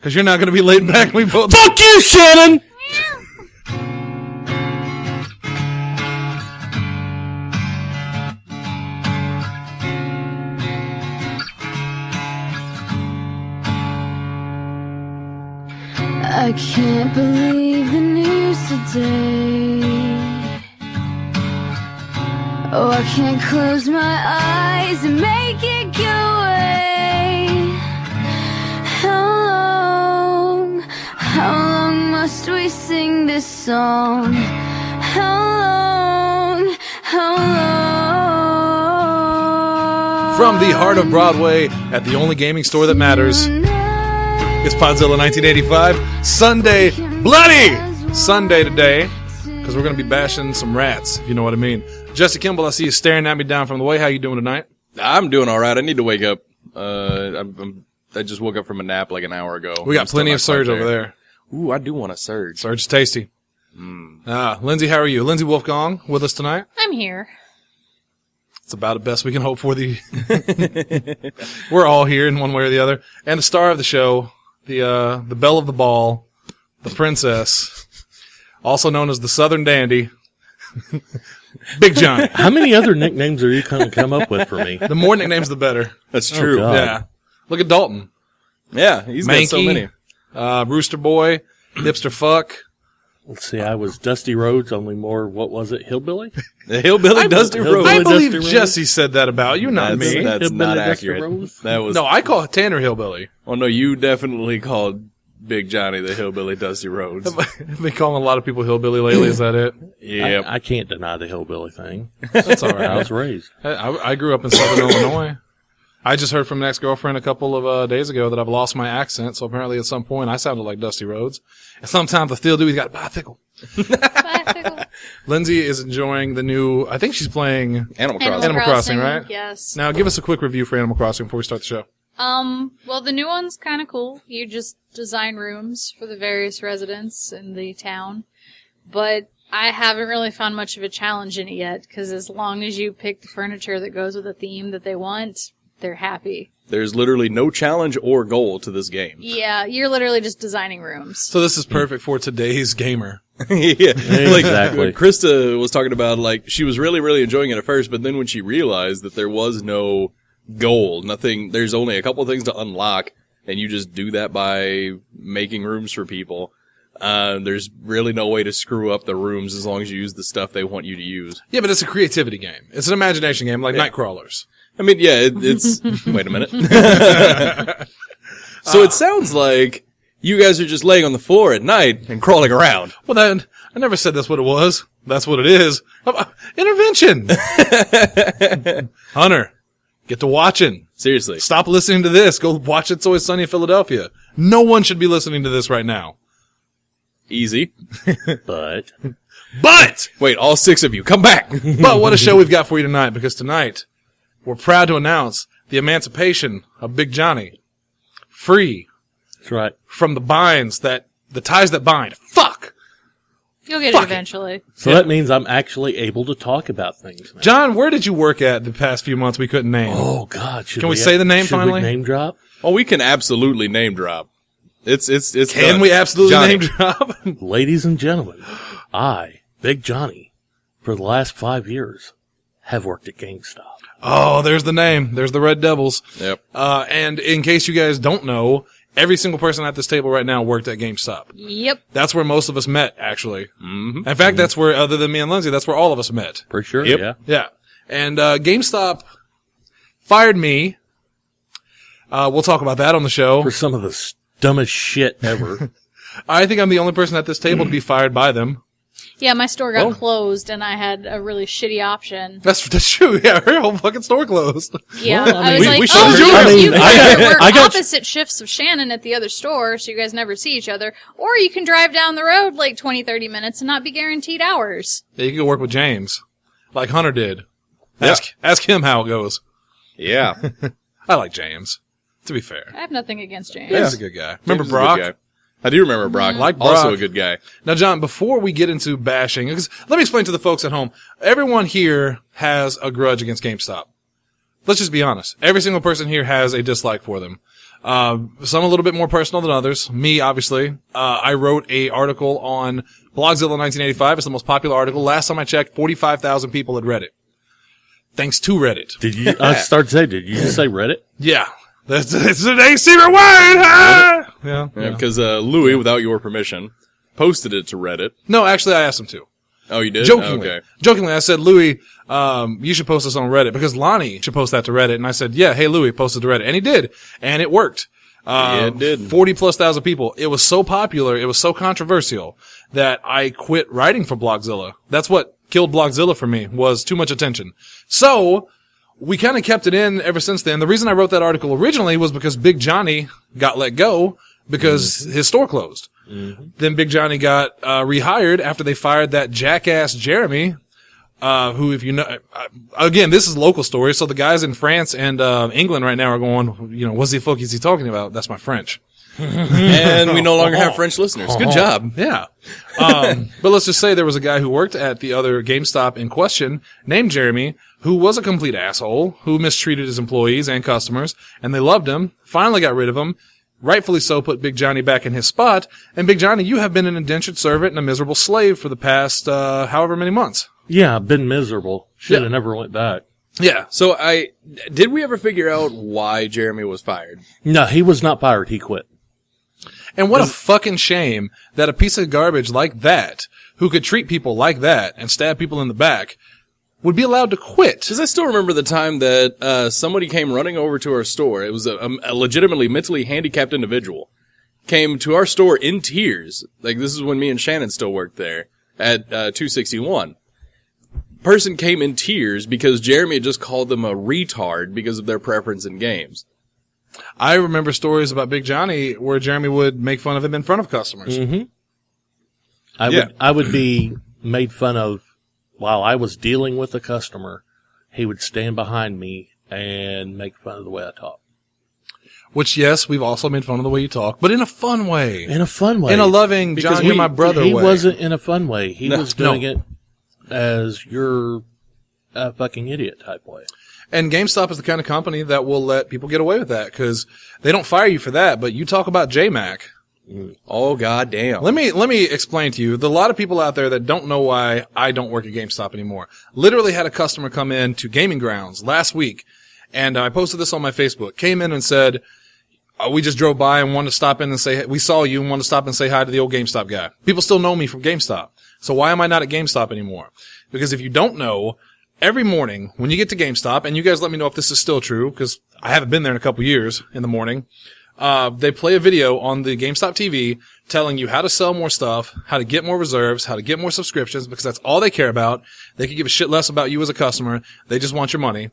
Because you're not going to be laid back. We both. Fuck you, Shannon! I can't believe the news today. Oh, I can't close my eyes and make it go away. How long must we sing this song? How long? From the heart of Broadway at the only gaming store that matters. It's Podzilla 1985, Sunday, bloody Sunday today, because we're going to be bashing some rats, if you know what I mean. Jesse Kimball, I see you staring at me down from the way. How you doing tonight? I'm doing all right. I need to wake up. I just woke up from a nap like an hour ago. We got plenty of surge over there. Ooh, I do want a surge. Surge is tasty. Lindsey, how are you? Lindsey Wolfgong with us tonight. I'm here. It's about the best we can hope for. We're all here in one way or the other. And the star of the show, the belle of the ball, the princess, also known as the Southern Dandy, Big Johnny. How many other nicknames are you going to come up with for me? The more nicknames, the better. That's true. God. Yeah. Look at Dalton. Yeah, he's got so many. Rooster Boy, Hipster Fuck. Let's see, I was Dusty Rhodes, only more, what was it, Hillbilly? The Hillbilly Dusty Rhodes. I believe Dusty Jesse said that about you, not me. That's Hillbilly not Dusty accurate. Rhodes? That was No, I call Tanner Hillbilly. Well, no, you definitely called Big Johnny the Hillbilly Dusty Rhodes. I've been calling a lot of people Hillbilly lately. Is that it? Yep. I can't deny the Hillbilly thing. That's all right. I was raised. I grew up in Southern Illinois. I just heard from an ex-girlfriend a couple of days ago that I've lost my accent, so apparently at some point I sounded like Dusty Rhodes. And sometimes I still do. He's got a bicycle. Lindsey is enjoying the new, I think she's playing Animal Crossing. Animal Crossing, right? Yes. Now give us a quick review for Animal Crossing before we start the show. Well, the new one's kind of cool. You just design rooms for the various residents in the town. But I haven't really found much of a challenge in it yet, because as long as you pick the furniture that goes with the theme that they want, they're happy. There's literally no challenge or goal to this game. Yeah, you're literally just designing rooms. So this is perfect for today's gamer. Yeah. Exactly. Krista was talking about, like, she was really, really enjoying it at first, but then when she realized that there was no goal, there's only a couple things to unlock, and you just do that by making rooms for people. There's really no way to screw up the rooms as long as you use the stuff they want you to use. Yeah, but it's a creativity game. It's an imagination game, like Nightcrawlers. I mean, yeah, it's... Wait a minute. So it sounds like you guys are just laying on the floor at night and crawling around. Well, then, I never said that's what it was. That's what it is. Intervention! Hunter, get to watching. Seriously. Stop listening to this. Go watch It's Always Sunny in Philadelphia. No one should be listening to this right now. Easy. But Wait, all 6 of you, come back! But what a show we've got for you tonight, because tonight we're proud to announce the emancipation of Big Johnny. Free that's right. from the ties that bind. Fuck! You'll get Fuck it eventually. So that means I'm actually able to talk about things now. John, where did you work at the past few months we couldn't name? Oh, God. Can we say the name should finally? We name drop? Oh, we can absolutely name drop. It's Can done. we absolutely Johnny. name drop? Ladies and gentlemen, I, Big Johnny, for the last 5 years, have worked at GameStop. Oh, there's the name. There's the Red Devils. Yep. And in case you guys don't know, every single person at this table right now worked at GameStop. Yep. That's where most of us met, actually. Mm-hmm. In fact, that's where, other than me and Lindsay, that's where all of us met. For sure, Yep. yeah. Yeah. And GameStop fired me. We'll talk about that on the show. For some of the dumbest shit ever. I think I'm the only person at this table to be fired by them. Yeah, my store got closed, and I had a really shitty option. That's true. Yeah, her whole fucking store closed. Yeah, Well, I I was mean, like, we should oh, do it. I mean, you can either work I got- opposite shifts of Shannon at the other store, so you guys never see each other, or you can drive down the road like 20, 30 minutes and not be guaranteed hours. Yeah, you can go work with James, like Hunter did. Ask him how it goes. Yeah. I like James, to be fair. I have nothing against James. He's a good guy. Remember James is a good Brock? guy. I do remember Brock. Like Also Brock. a good guy. Now, John, before we get into bashing, because let me explain to the folks at home. Everyone here has a grudge against GameStop. Let's just be honest. Every single person here has a dislike for them. Some a little bit more personal than others. Me, obviously. I wrote a article on Blogzilla 1985. It's the most popular article. Last time I checked, 45,000 people had read it. Thanks to Reddit. Did you? I started to say, did you just say Reddit? Yeah. It's a secret word! Huh? Yeah. Because Louis, without your permission, posted it to Reddit. No, actually, I asked him to. Oh, you did? Jokingly. Okay. Jokingly, I said, Louis, you should post this on Reddit because Lonnie should post that to Reddit. And I said, yeah, hey, Louis, post it to Reddit. And he did. And it worked. Yeah, it did. 40,000+ people. It was so popular. It was so controversial that I quit writing for Blogzilla. That's what killed Blogzilla for me, was too much attention. So we kind of kept it in ever since then. The reason I wrote that article originally was because Big Johnny got let go because his store closed. Then Big Johnny got rehired after they fired that jackass Jeremy, who, if you know, again, this is local story. So the guys in France and England right now are going, what's the fuck is he talking about? That's my French. And we no longer have French listeners. Good job. Yeah. But let's just say there was a guy who worked at the other GameStop in question named Jeremy, who was a complete asshole, who mistreated his employees and customers, and they loved him, finally got rid of him, rightfully so put Big Johnny back in his spot, and Big Johnny, you have been an indentured servant and a miserable slave for the past, however many months. Yeah, I've been miserable. Should have never went back. Yeah. So did we ever figure out why Jeremy was fired? No, he was not fired. He quit. And what a fucking shame that a piece of garbage like that, who could treat people like that and stab people in the back, would be allowed to quit. Because I still remember the time that somebody came running over to our store. It was a legitimately mentally handicapped individual. Came to our store in tears. Like, this is when me and Shannon still worked there at 261. Person came in tears because Jeremy had just called them a retard because of their preference in games. I remember stories about Big Johnny where Jeremy would make fun of him in front of customers. Mm-hmm. I would be made fun of while I was dealing with a customer. He would stand behind me and make fun of the way I talk. Which, yes, we've also made fun of the way you talk, but in a fun way. In a fun way. In a loving, John, you're my brother way. He wasn't in a fun way. He was doing it as you're a fucking idiot type way. And GameStop is the kind of company that will let people get away with that because they don't fire you for that, but you talk about JMac. Oh, goddamn. Let me explain to you. There are a lot of people out there that don't know why I don't work at GameStop anymore. Literally had a customer come in to Gaming Grounds last week, and I posted this on my Facebook. Came in and said, we just drove by and wanted to stop in and say, we saw you and wanted to stop and say hi to the old GameStop guy. People still know me from GameStop. So why am I not at GameStop anymore? Because if you don't know, every morning when you get to GameStop, and you guys let me know if this is still true, because I haven't been there in a couple years in the morning, they play a video on the GameStop TV telling you how to sell more stuff, how to get more reserves, how to get more subscriptions, because that's all they care about. They could give a shit less about you as a customer. They just want your money.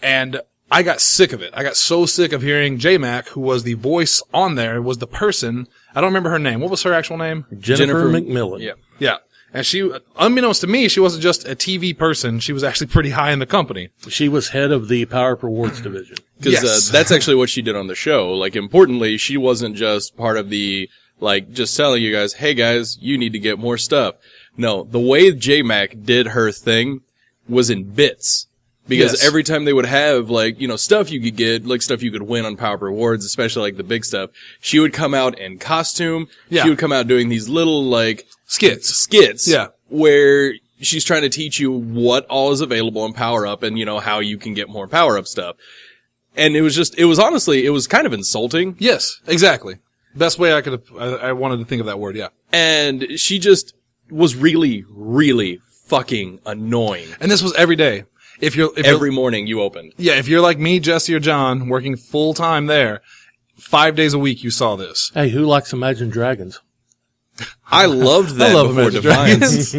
And I got sick of it. I got so sick of hearing JMac, who was the voice on there, was the person. I don't remember her name. What was her actual name? Jennifer McMillan. Yeah. Yeah. And she, unbeknownst to me, she wasn't just a TV person. She was actually pretty high in the company. She was head of the Power Rewards division. Because that's actually what she did on the show. Like, importantly, she wasn't just part of the, like, just telling you guys, hey guys, you need to get more stuff. No, the way JMac did her thing was in bits. Because every time they would have, like, stuff you could get, like stuff you could win on Power Rewards, especially like the big stuff, she would come out in costume. Yeah. She would come out doing these little, like, skits. Yeah. Where she's trying to teach you what all is available in Power Up and, how you can get more Power Up stuff. And it was honestly kind of insulting. Yes, exactly. Best way I wanted to think of that word, yeah. And she just was really, really fucking annoying. And this was every day. Every morning you opened. Yeah, if you're like me, Jesse, or John, working full time there, 5 days a week you saw this. Hey, who likes Imagine Dragons? I loved that before Defiance.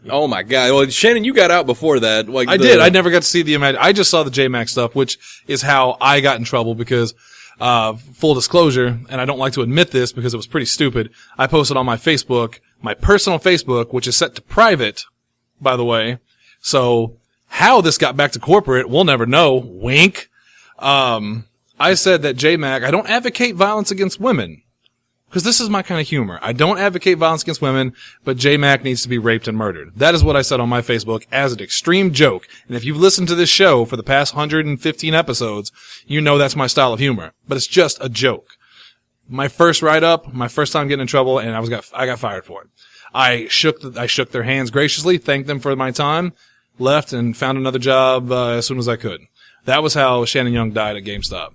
Oh my god. Well, Shannon, you got out before that. Like I did. I never got to see the Imagine. I just saw the JMac stuff, which is how I got in trouble because, full disclosure, and I don't like to admit this because it was pretty stupid, I posted on my Facebook, my personal Facebook, which is set to private, by the way. So, how this got back to corporate, we'll never know. Wink. I said that JMac, I don't advocate violence against women. Because this is my kind of humor. I don't advocate violence against women, but J Mac needs to be raped and murdered. That is what I said on my Facebook as an extreme joke. And if you've listened to this show for the past 115 episodes, you know that's my style of humor. But it's just a joke. My first write-up, my first time getting in trouble, and I got fired for it. I shook their hands graciously, thanked them for my time, left, and found another job as soon as I could. That was how Shannon Young died at GameStop.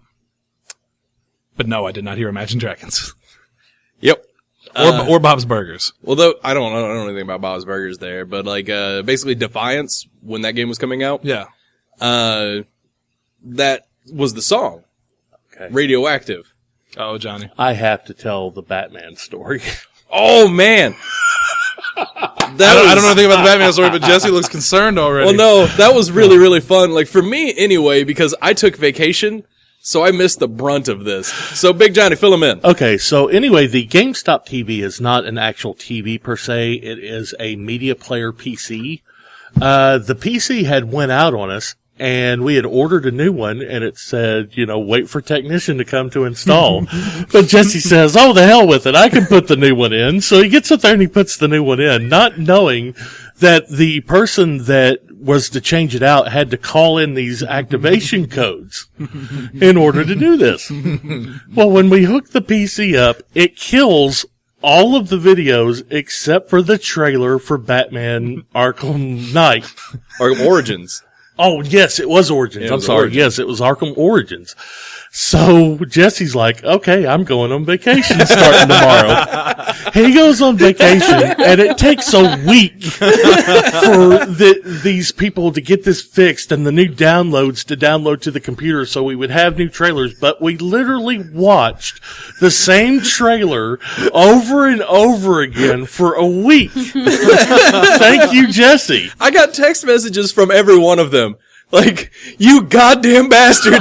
But no, I did not hear Imagine Dragons. Yep. Or Bob's Burgers. Well, though, I don't know anything about Bob's Burgers there, but like, basically Defiance, when that game was coming out. Yeah. That was the song. Okay. Radioactive. Oh, Johnny. I have to tell the Batman story. Oh, man. I don't know anything about the Batman story, but Jesse looks concerned already. Well, no, that was really, really fun. Like, for me, anyway, because I took vacation, so I missed the brunt of this. So, Big Johnny, fill him in. Okay, so anyway, the GameStop TV is not an actual TV per se. It is a media player PC. The PC had went out on us, and we had ordered a new one, and it said, wait for technician to come to install. But Jesse says, oh, the hell with it. I can put the new one in. So he gets up there and he puts the new one in, not knowing that the person that was to change it out had to call in these activation codes in order to do this. Well, when we hook the PC up, it kills all of the videos except for the trailer for Batman Arkham Knight. Arkham Origins. Oh, yes, it was Origins. I'm sorry. Origins. Yes, it was Arkham Origins. So Jesse's like, okay, I'm going on vacation starting tomorrow. He goes on vacation, and it takes a week for these people to get this fixed and the new downloads to download to the computer so we would have new trailers. But we literally watched the same trailer over and over again for a week. Thank you, Jesse. I got text messages from every one of them. Like, you goddamn bastard.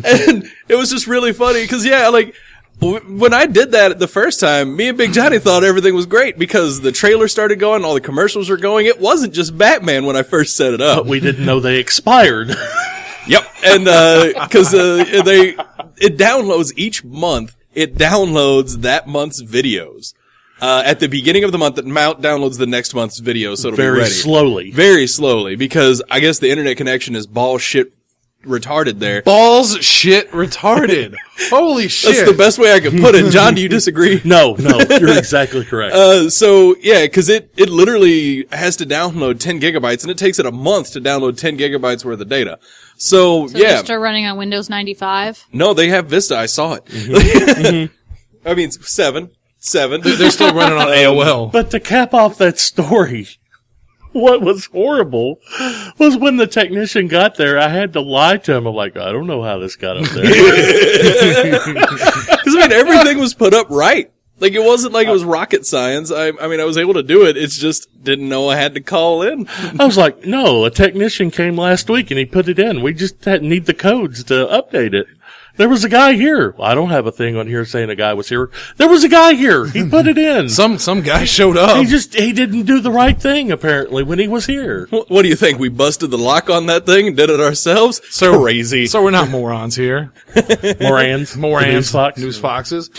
And it was just really funny because, yeah, like, when I did that the first time, me and Big Johnny thought everything was great because the trailer started going, all the commercials were going. It wasn't just Batman when I first set it up. But we didn't know they expired. Yep. And, cause, it downloads each month. It downloads that month's videos. At the beginning of the month, it downloads the next month's video, so it'll be ready. Very slowly, because I guess the internet connection is ball shit retarded there. Balls shit retarded. Holy shit. That's the best way I could put it. John, do you disagree? No, you're exactly correct. So yeah, cause it literally has to download 10 gigabytes, and it takes it a month to download 10 gigabytes worth of data. So yeah. They're still running on Windows 95? No, they have Vista. I saw it. Mm-hmm. I mean, 7. They're still running on AOL. But to cap off that story, what was horrible was when the technician got there, I had to lie to him. I'm like, I don't know how this got up there. Because, I mean, everything was put up right. Like, it wasn't like it was rocket science. I mean, I was able to do it. It's just didn't know I had to call in. I was like, no, a technician came last week and he put it in. We just need the codes to update it. There was a guy here. I don't have a thing on here saying a guy was here. There was a guy here. He put it in. Some guy showed up. He didn't do the right thing apparently when he was here. What do you think? We busted the lock on that thing and did it ourselves? So crazy. So we're not morons here. Morans. News foxes.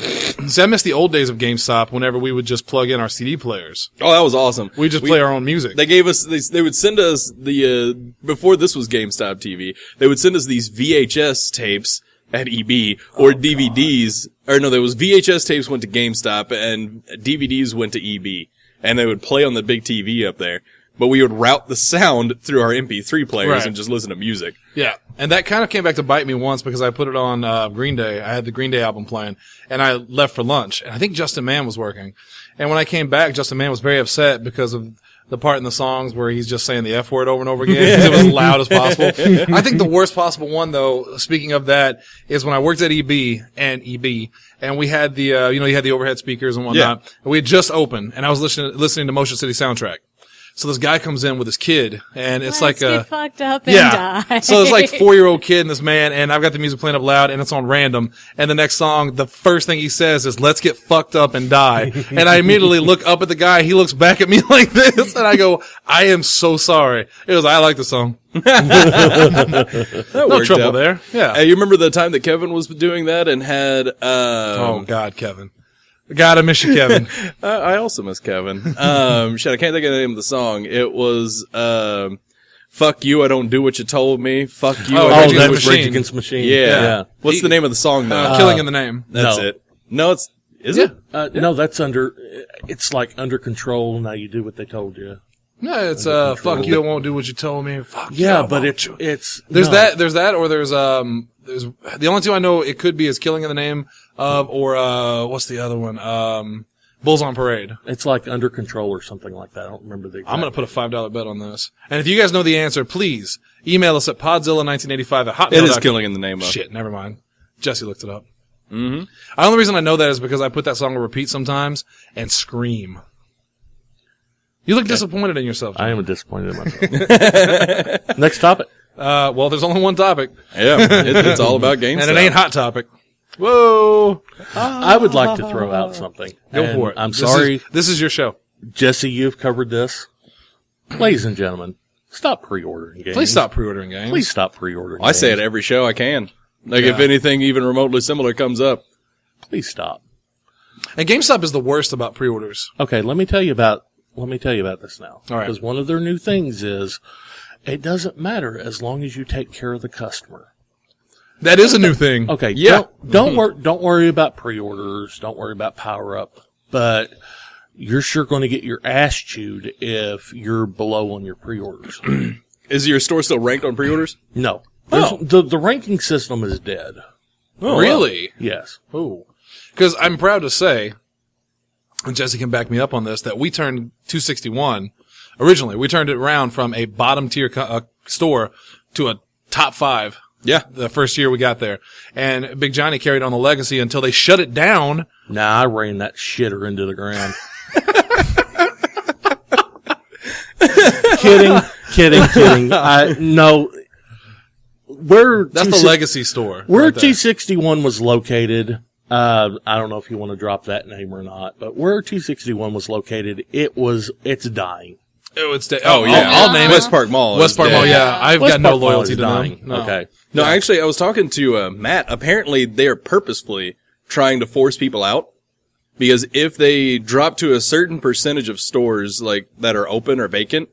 See, I miss the old days of GameStop whenever we would just plug in our CD players. Oh, that was awesome. We just play our own music. They gave us, they would send us before this was GameStop TV, they would send us these VHS tapes at EB, or DVDs, or no, there was VHS tapes went to GameStop, and DVDs went to EB, and they would play on the big TV up there. But we would route the sound through our MP3 players and just listen to music. Yeah, and that kind of came back to bite me once because I put it on Green Day. I had the Green Day album playing, and I left for lunch, and I think Justin Mann was working. And when I came back, Justin Mann was very upset because of the part in the songs where he's just saying the F word over and over again because it was as loud as possible. I think the worst possible one, though, speaking of that, is when I worked at EB, and we had the, you had the overhead speakers and whatnot, and we had just opened, and I was listening to Motion City Soundtrack. So this guy comes in with his kid, and it's Let's like get a fucked up and die. So it's like 4-year-old kid and this man, and I've got the music playing up loud, and it's on random. And the next song, the first thing he says is, "Let's get fucked up and die." And I immediately look up at the guy. He looks back at me like this, and I go, "I am so sorry." It was, I like the song. That No worked trouble out. there. Yeah. Hey, you remember the time that Kevin was doing that and had, Oh God, Kevin. God, I miss you, Kevin. I also miss Kevin. Shit, I can't think of the name of the song. It was, "Fuck you, I don't do what you told me. Fuck you, Oh, I Rage don't Against do the what Machine. Rage Against the Machine. Yeah. What's the name of the song though? Killing in the Name. That's no. it. No, is it? No, that's it's like Under Control. Now you do what they told you. No, it's fuck you, I won't do what you told me. Fuck you, Yeah, I but won't. it's There's no. that, or there's the only two I know it could be is Killing in the Name of, or what's the other one? Bulls on Parade. It's like Under Control or something like that. I don't remember the exact. I'm going to put a $5 bet on this. And if you guys know the answer, please email us at podzilla1985@hotmail.com. It is Killing in the Name of. Shit, never mind. Jesse looked it up. Mm-hmm. The only reason I know that is because I put that song on repeat sometimes and scream. You look disappointed in yourself. I am disappointed in myself. Next topic. Well, there's only one topic, Yeah, it's all about GameStop. and it ain't Hot Topic. Whoa! I would like to throw out something. Go And for it. I'm sorry, This is your show. Jesse, you've covered this. Ladies and gentlemen, stop pre-ordering games. Please stop pre-ordering games. Please stop pre-ordering I say it games. every show I can. Like, if Yeah. anything even remotely similar comes up. Please stop. And GameStop is the worst about pre-orders. Okay, let me tell you about this now. All right. Because one of their new things is it doesn't matter as long as you take care of the customer. That is a new thing. Okay, Yeah. don't worry about pre-orders, don't worry about power-up, but you're sure going to get your ass chewed if you're below on your pre-orders. Is your store still ranked on pre-orders? No. Oh. The ranking system is dead. Really? Yes. Oh. Because I'm proud to say, and Jesse can back me up on this, that we turned 261, originally, we turned it around from a bottom tier store to a top 5 Yeah. the first year we got there. And Big Johnny carried on the legacy until they shut it down. Nah, I ran that shitter into the ground. Kidding. No. That's the legacy store. Where right there. 261 was located, I don't know if you want to drop that name or not, but where 261 was located, it's dying. Oh, I'll name West it. Park Mall. West is Park dead. Mall, yeah. I've West got no Park Mall loyalty is to dying. them. No. Okay. No, actually, I was talking to Matt. Apparently, they are purposefully trying to force people out because if they drop to a certain percentage of stores like that are open or vacant,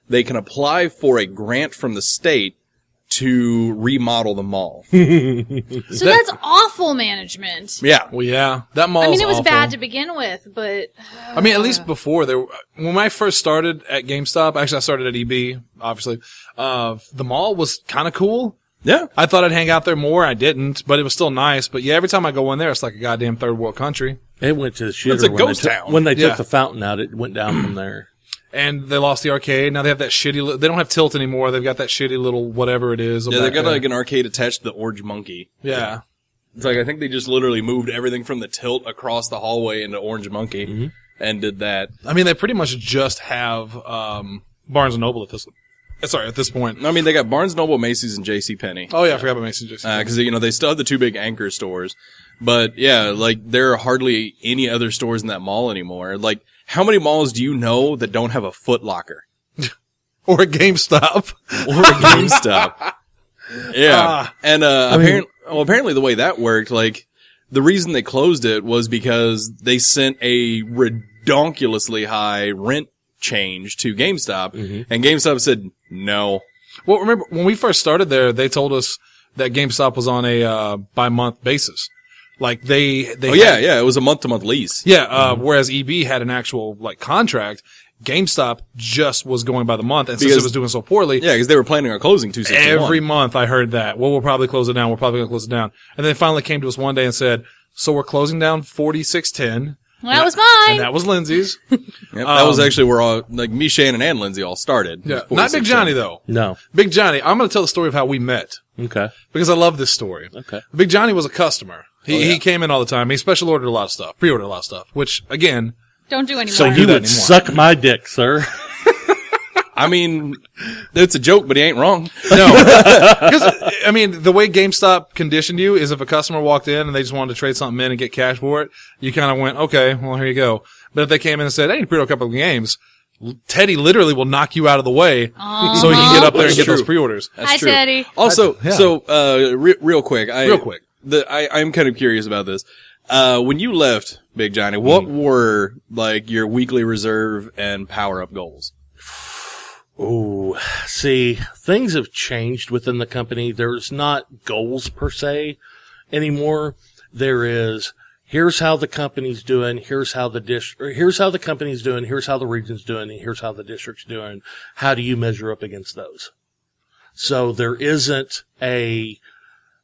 they can apply for a grant from the state to remodel the mall. So that's awful management. Yeah. Well, yeah. That mall I mean, it was awful. bad to begin with, but I mean, at least before when I first started at GameStop, actually I started at EB, obviously, the mall was kind of cool. Yeah. I thought I'd hang out there more. I didn't, but it was still nice. But yeah, every time I go in there, it's like a goddamn third world country. It went to the shitter. It's a when ghost they town. When they Yeah. took the fountain out, it went down from there. And they lost the arcade. Now they have that shitty, they don't have Tilt anymore. They've got that shitty little whatever it is. Yeah, they back got there. like an arcade attached to the Orange Monkey. Yeah. It's like, I think they just literally moved everything from the Tilt across the hallway into Orange Monkey and did that. I mean, they pretty much just have, Barnes & Noble at this point. I mean, they got Barnes & Noble, Macy's, and JCPenney. Oh yeah, I forgot about Mason Jackson. Because, they still have the two big anchor stores. But, yeah, like, there are hardly any other stores in that mall anymore. Like, how many malls do you know that don't have a Foot Locker? Or a GameStop. Or a GameStop? Yeah. And, apparently the way that worked, like, the reason they closed it was because they sent a redonkulously high rent change to GameStop. And GameStop said, no. Well, remember, when we first started there, they told us that GameStop was on a, by-month basis. Like, they Yeah, it was a month-to-month lease. Yeah, whereas EB had an actual, contract, GameStop just was going by the month, and since Because- it was doing so poorly, Yeah, because they were planning on closing 261. every month I heard that. Well, we'll probably close it down. We're probably going to close it down. And then they finally came to us one day and said, so we're closing down 4610. well, that was mine. And that was Lindsay's. Yep, that was actually where me, Shannon, and Lindsey all started. Yeah. It was Not Big 46. Johnny, though. No. Big Johnny, I'm going to tell the story of how we met, Okay. because I love this story. Okay. Big Johnny was a customer. He came in all the time. He special ordered a lot of stuff, pre-ordered a lot of stuff, which, again, Don't do anymore. So you that would anymore. suck my dick, sir. I mean, it's a joke, but he ain't wrong. No. Because, I mean, the way GameStop conditioned you is if a customer walked in and they just wanted to trade something in and get cash for it, you kind of went, okay, well, here you go. But if they came in and said, hey, you pre-order a couple of games, Teddy literally will knock you out of the way so he can get up there and get those pre-orders. That's Hi, true. Teddy. Also, Yeah. so, real quick. Real quick. I'm kind of curious about this. When you left, Big Johnny, what were, like, your weekly reserve and power-up goals? Oh, see, things have changed within the company. There's not goals per se anymore. There is, here's how the company's doing, here's how the company's doing, here's how the region's doing, and here's how the district's doing. How do you measure up against those? So there isn't a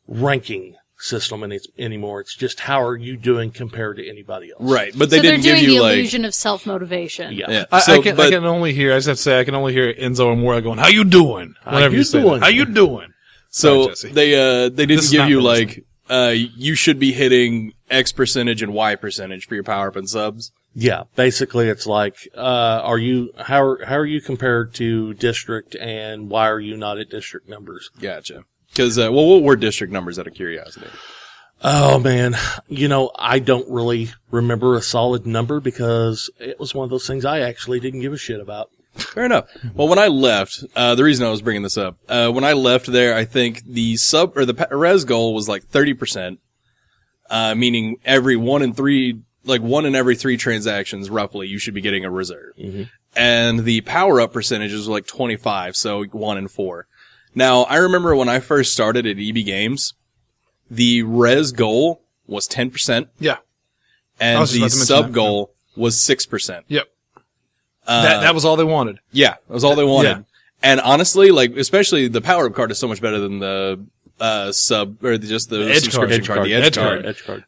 ranking system anymore. It's just how are you doing compared to anybody else? Right, but they So they're didn't give doing you, the like... illusion of self-motivation. Yeah. I can only hear, I just have to say, I can only hear Enzo and Moira going, how you doing? Whenever you say that. How you doing? So Sorry, Jesse. they This didn't is give not you, for like, you should be hitting X percentage and Y percentage for your power-up and subs? Yeah, basically it's like, how are you compared to district and why are you not at district numbers? Gotcha. Because, what were district numbers out of curiosity? Oh man, I don't really remember a solid number because it was one of those things I actually didn't give a shit about. Fair enough. Well, when I left, the reason I was bringing this up, when I left there, I think the res goal was like 30%, meaning one in every 3 transactions, roughly, you should be getting a reserve. Mm-hmm. And the power-up percentage was like 25, so 1 in 4. Now, I remember when I first started at EB Games, the res goal was 10%. Yeah. And the sub goal was 6%. Yep. That was all they wanted. Yeah, that was all they wanted. Yeah. And honestly, like, especially the power-up card is so much better than the sub, or just the edge subscription card. card, the edge card. Edge card.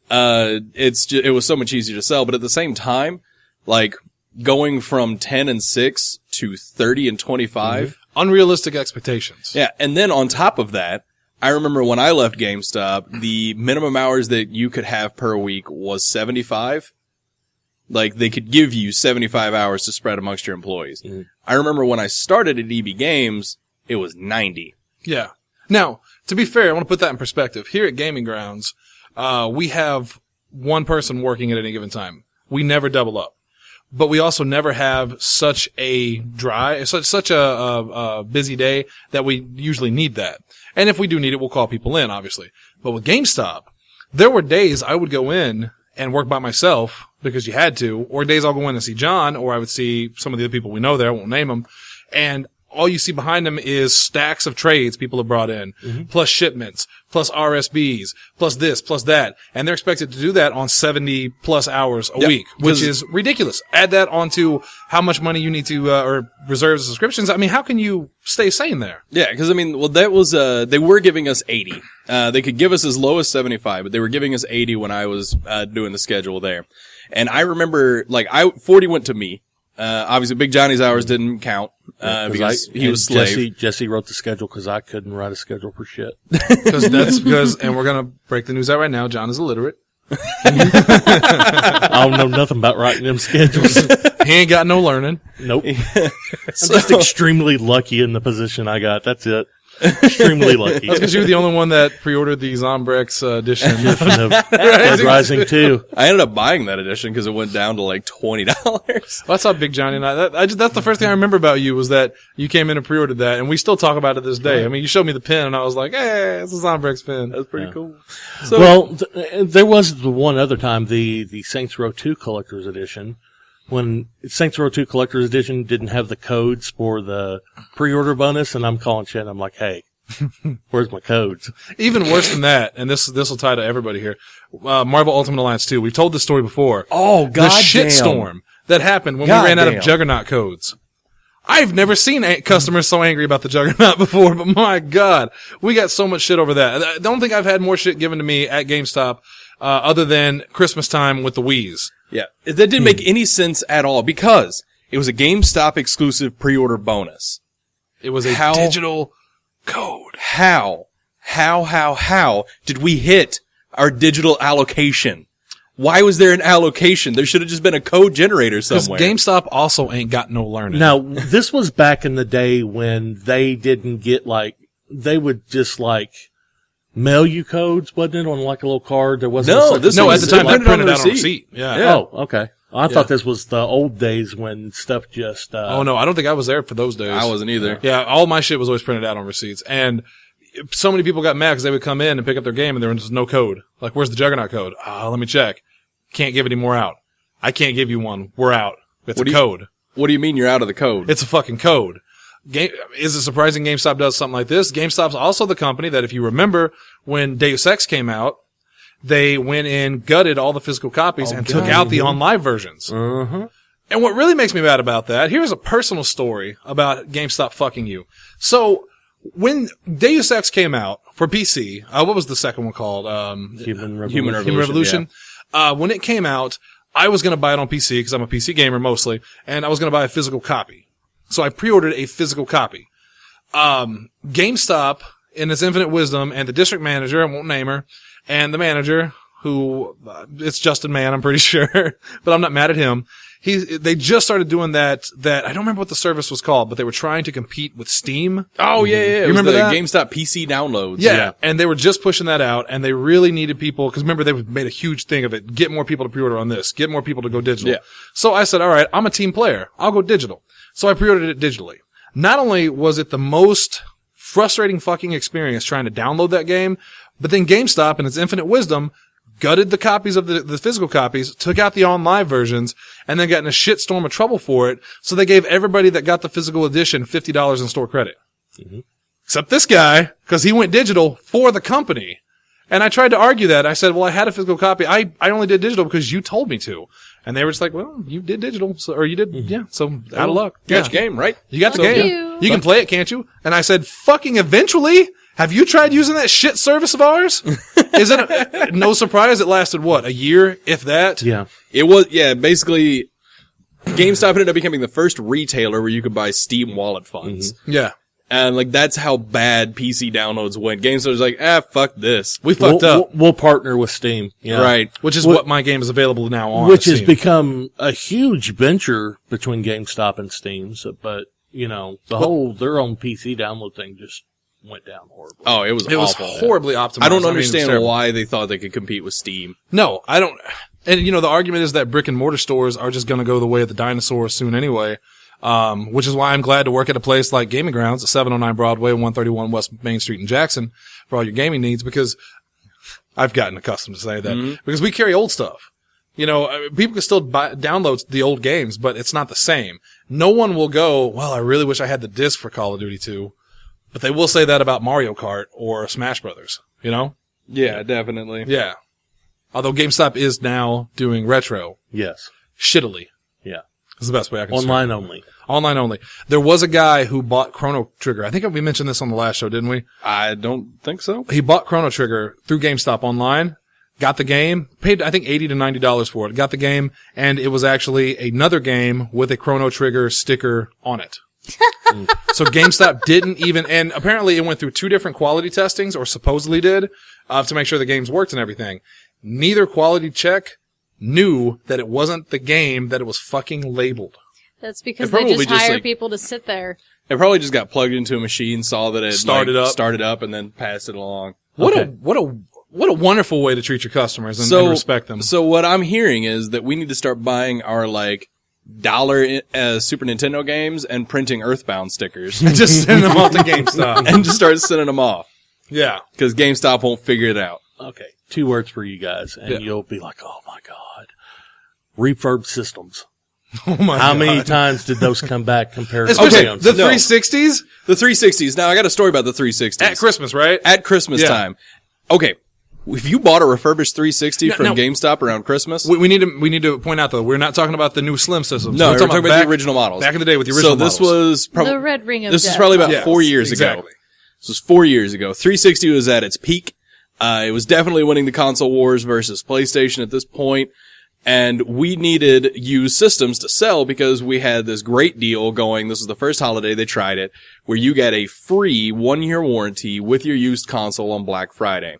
It was so much easier to sell, but at the same time, like, going from 10 and 6 to 30 and 25. Unrealistic expectations. Yeah, and then on top of that, I remember when I left GameStop, the minimum hours that you could have per week was 75. Like, they could give you 75 hours to spread amongst your employees. Mm-hmm. I remember when I started at EB Games, it was 90. Yeah. Now, to be fair, I want to put that in perspective. Here at Gaming Grounds, we have one person working at any given time. We never double up. But we also never have such a such a busy day that we usually need that. And if we do need it, we'll call people in, obviously. But with GameStop, there were days I would go in and work by myself because you had to, or days I'll go in and see John, or I would see some of the other people we know there, I won't name them, and all you see behind them is stacks of trades people have brought in, plus shipments, plus RSBs, plus this, plus that. And they're expected to do that on 70 plus hours a week, which is ridiculous. Add that onto how much money you need to, or reserves and subscriptions. I mean, how can you stay sane there? Yeah, because I mean, well, that was, they were giving us 80. They could give us as low as 75, but they were giving us 80 when I was, doing the schedule there. And I remember, like, 40 went to me. Obviously Big Johnny's hours didn't count, because he was slave. Jesse wrote the schedule because I couldn't write a schedule for shit. And we're gonna break the news out right now, John is illiterate. I don't know nothing about writing them schedules. He ain't got no learning. Nope. I'm just extremely lucky in the position I got. That's it. Extremely lucky. That's because you were the only one that pre-ordered the Zombrex edition of Dead Rising 2. I ended up buying that edition because it went down to like $20. Well, that's how Big Johnny and that's the first thing I remember about you was that you came in and pre-ordered that, and we still talk about it this day. Right. I mean, you showed me the pin, and I was like, hey, it's a Zombrex pin. That's pretty cool. So, well, there was the one other time, the Saints Row 2 Collector's Edition, when Saints Row 2 Collector's Edition didn't have the codes for the pre-order bonus, and I'm calling shit, and I'm like, hey, where's my codes? Even worse than that, and this will tie to everybody here, Marvel Ultimate Alliance 2. We've told this story before. Oh, God, the shitstorm that happened when we ran out of Juggernaut codes. I've never seen customers so angry about the Juggernaut before, but my God, we got so much shit over that. I don't think I've had more shit given to me at GameStop, other than Christmas time with the Wii's. Yeah. That didn't make any sense at all because it was a GameStop exclusive pre-order bonus. It was a digital code. How did we hit our digital allocation? Why was there an allocation? There should have just been a code generator Because somewhere. GameStop also ain't got no learning. Now, this was back in the day when they didn't get they would just mail you codes, wasn't it, on a little card? There wasn't No, such this thing No, at as the time, they printed on printed the out on receipt. receipt. Yeah. Yeah. Oh, okay. I thought this was the old days when stuff just. Oh, no, I don't think I was there for those days. I wasn't either. Yeah, all my shit was always printed out on receipts. And so many people got mad because they would come in and pick up their game and there was no code. Like, where's the Juggernaut code? Let me check. Can't give any more out. I can't give you one. We're out. It's a code. What do you mean you're out of the code? It's a fucking code. Is it surprising GameStop does something like this? GameStop's also the company that, if you remember, when Deus Ex came out, they went in, gutted all the physical copies and took out the online versions. Uh-huh. And what really makes me mad about that, here's a personal story about GameStop fucking you. So, when Deus Ex came out for PC, what was the second one called? Human Human Revolution. When it came out, I was going to buy it on PC because I'm a PC gamer mostly, and I was going to buy a physical copy. So I pre-ordered a physical copy. GameStop, in its infinite wisdom, and the district manager, I won't name her, and the manager, who, it's Justin Mann, I'm pretty sure, but I'm not mad at him. They just started doing that, I don't remember what the service was called, but they were trying to compete with Steam. Oh, yeah, yeah. You remember the that? GameStop PC downloads. Yeah. And they were just pushing that out, and they really needed people, because remember, they made a huge thing of it. Get more people to pre-order on this. Get more people to go digital. Yeah. So I said, all right, I'm a team player. I'll go digital. So I pre-ordered it digitally. Not only was it the most frustrating fucking experience trying to download that game, but then GameStop, in its infinite wisdom, gutted the copies of the physical copies, took out the online versions, and then got in a shitstorm of trouble for it. So they gave everybody that got the physical edition $50 in store credit. Mm-hmm. Except this guy, because he went digital for the company. And I tried to argue that. I said, well, I had a physical copy. I only did digital because you told me to. And they were just like, well, you did digital, or you did, yeah, so out of luck. You got your game, right? You got the Fuck game. you. You can play it, can't you? And I said, fucking eventually? Have you tried using that shit service of ours? Is it no surprise it lasted what, a year, if that? Yeah. It was, basically, GameStop ended up becoming the first retailer where you could buy Steam wallet funds. Mm-hmm. Yeah. And that's how bad PC downloads went. GameStop was like, fuck this. We fucked up. We'll partner with Steam. Yeah. Right. Which is what my game is available now on. Which has Steam. become a huge venture between GameStop and Steam. So, but, the whole, their own PC download thing just went down horribly. Oh, it was awful. horribly optimized. I don't mean, it was understand terrible. why they thought they could compete with Steam. No, I don't. And, the argument is that brick and mortar stores are just going to go the way of the dinosaurs soon anyway. Which is why I'm glad to work at a place like Gaming Grounds at 709 Broadway, 131 West Main Street in Jackson for all your gaming needs, because I've gotten accustomed to say that because we carry old stuff. People can still download the old games, but it's not the same. No one will go, well, I really wish I had the disc for Call of Duty 2, but they will say that about Mario Kart or Smash Brothers, Yeah, definitely. Yeah. Although GameStop is now doing retro Yes. shittily. Yeah. Is the best way I can Online describe it. only. Online only. There was a guy who bought Chrono Trigger. I think we mentioned this on the last show, didn't we? I don't think so. He bought Chrono Trigger through GameStop online, got the game, paid I think $80 to $90 for it, got the game, and it was actually another game with a Chrono Trigger sticker on it. So GameStop didn't even, and apparently it went through 2 different quality testings, or supposedly did, to make sure the games worked and everything. Neither quality check knew that it wasn't the game that it was fucking labeled. That's because It they probably just just, hire like- people to sit there. It probably just got plugged into a machine, saw that it Started up. and then passed it along. What Okay. a wonderful way to treat your customers and respect them. So what I'm hearing is that we need to start buying our dollar Super Nintendo games and printing Earthbound stickers Just send them off to GameStop. and just start sending them off Yeah. because GameStop won't figure it out. Okay. 2 words for you guys, and Yeah. you'll be like, oh my God. Refurb systems. Oh my How God. many times did those come back compared to Especially Jones? the No. 360s The 360s. Now I got a story about the 360s. at Christmas, right? At Christmas Yeah. time. Okay. If you bought a refurbished 360 from no. GameStop around Christmas, We need to point out though, we're not talking about the new Slim systems. no, we're we're talking about the original models. Back in the day with the original So this models. was probably The Red Ring of this Death. is probably about Yes, 4 years ago. exactly. This was 4 years ago. 360 was at its peak. It was definitely winning the console wars versus PlayStation at this point. And we needed used systems to sell because we had this great deal going. This was the first holiday they tried it, where you get a free 1-year warranty with your used console on Black Friday.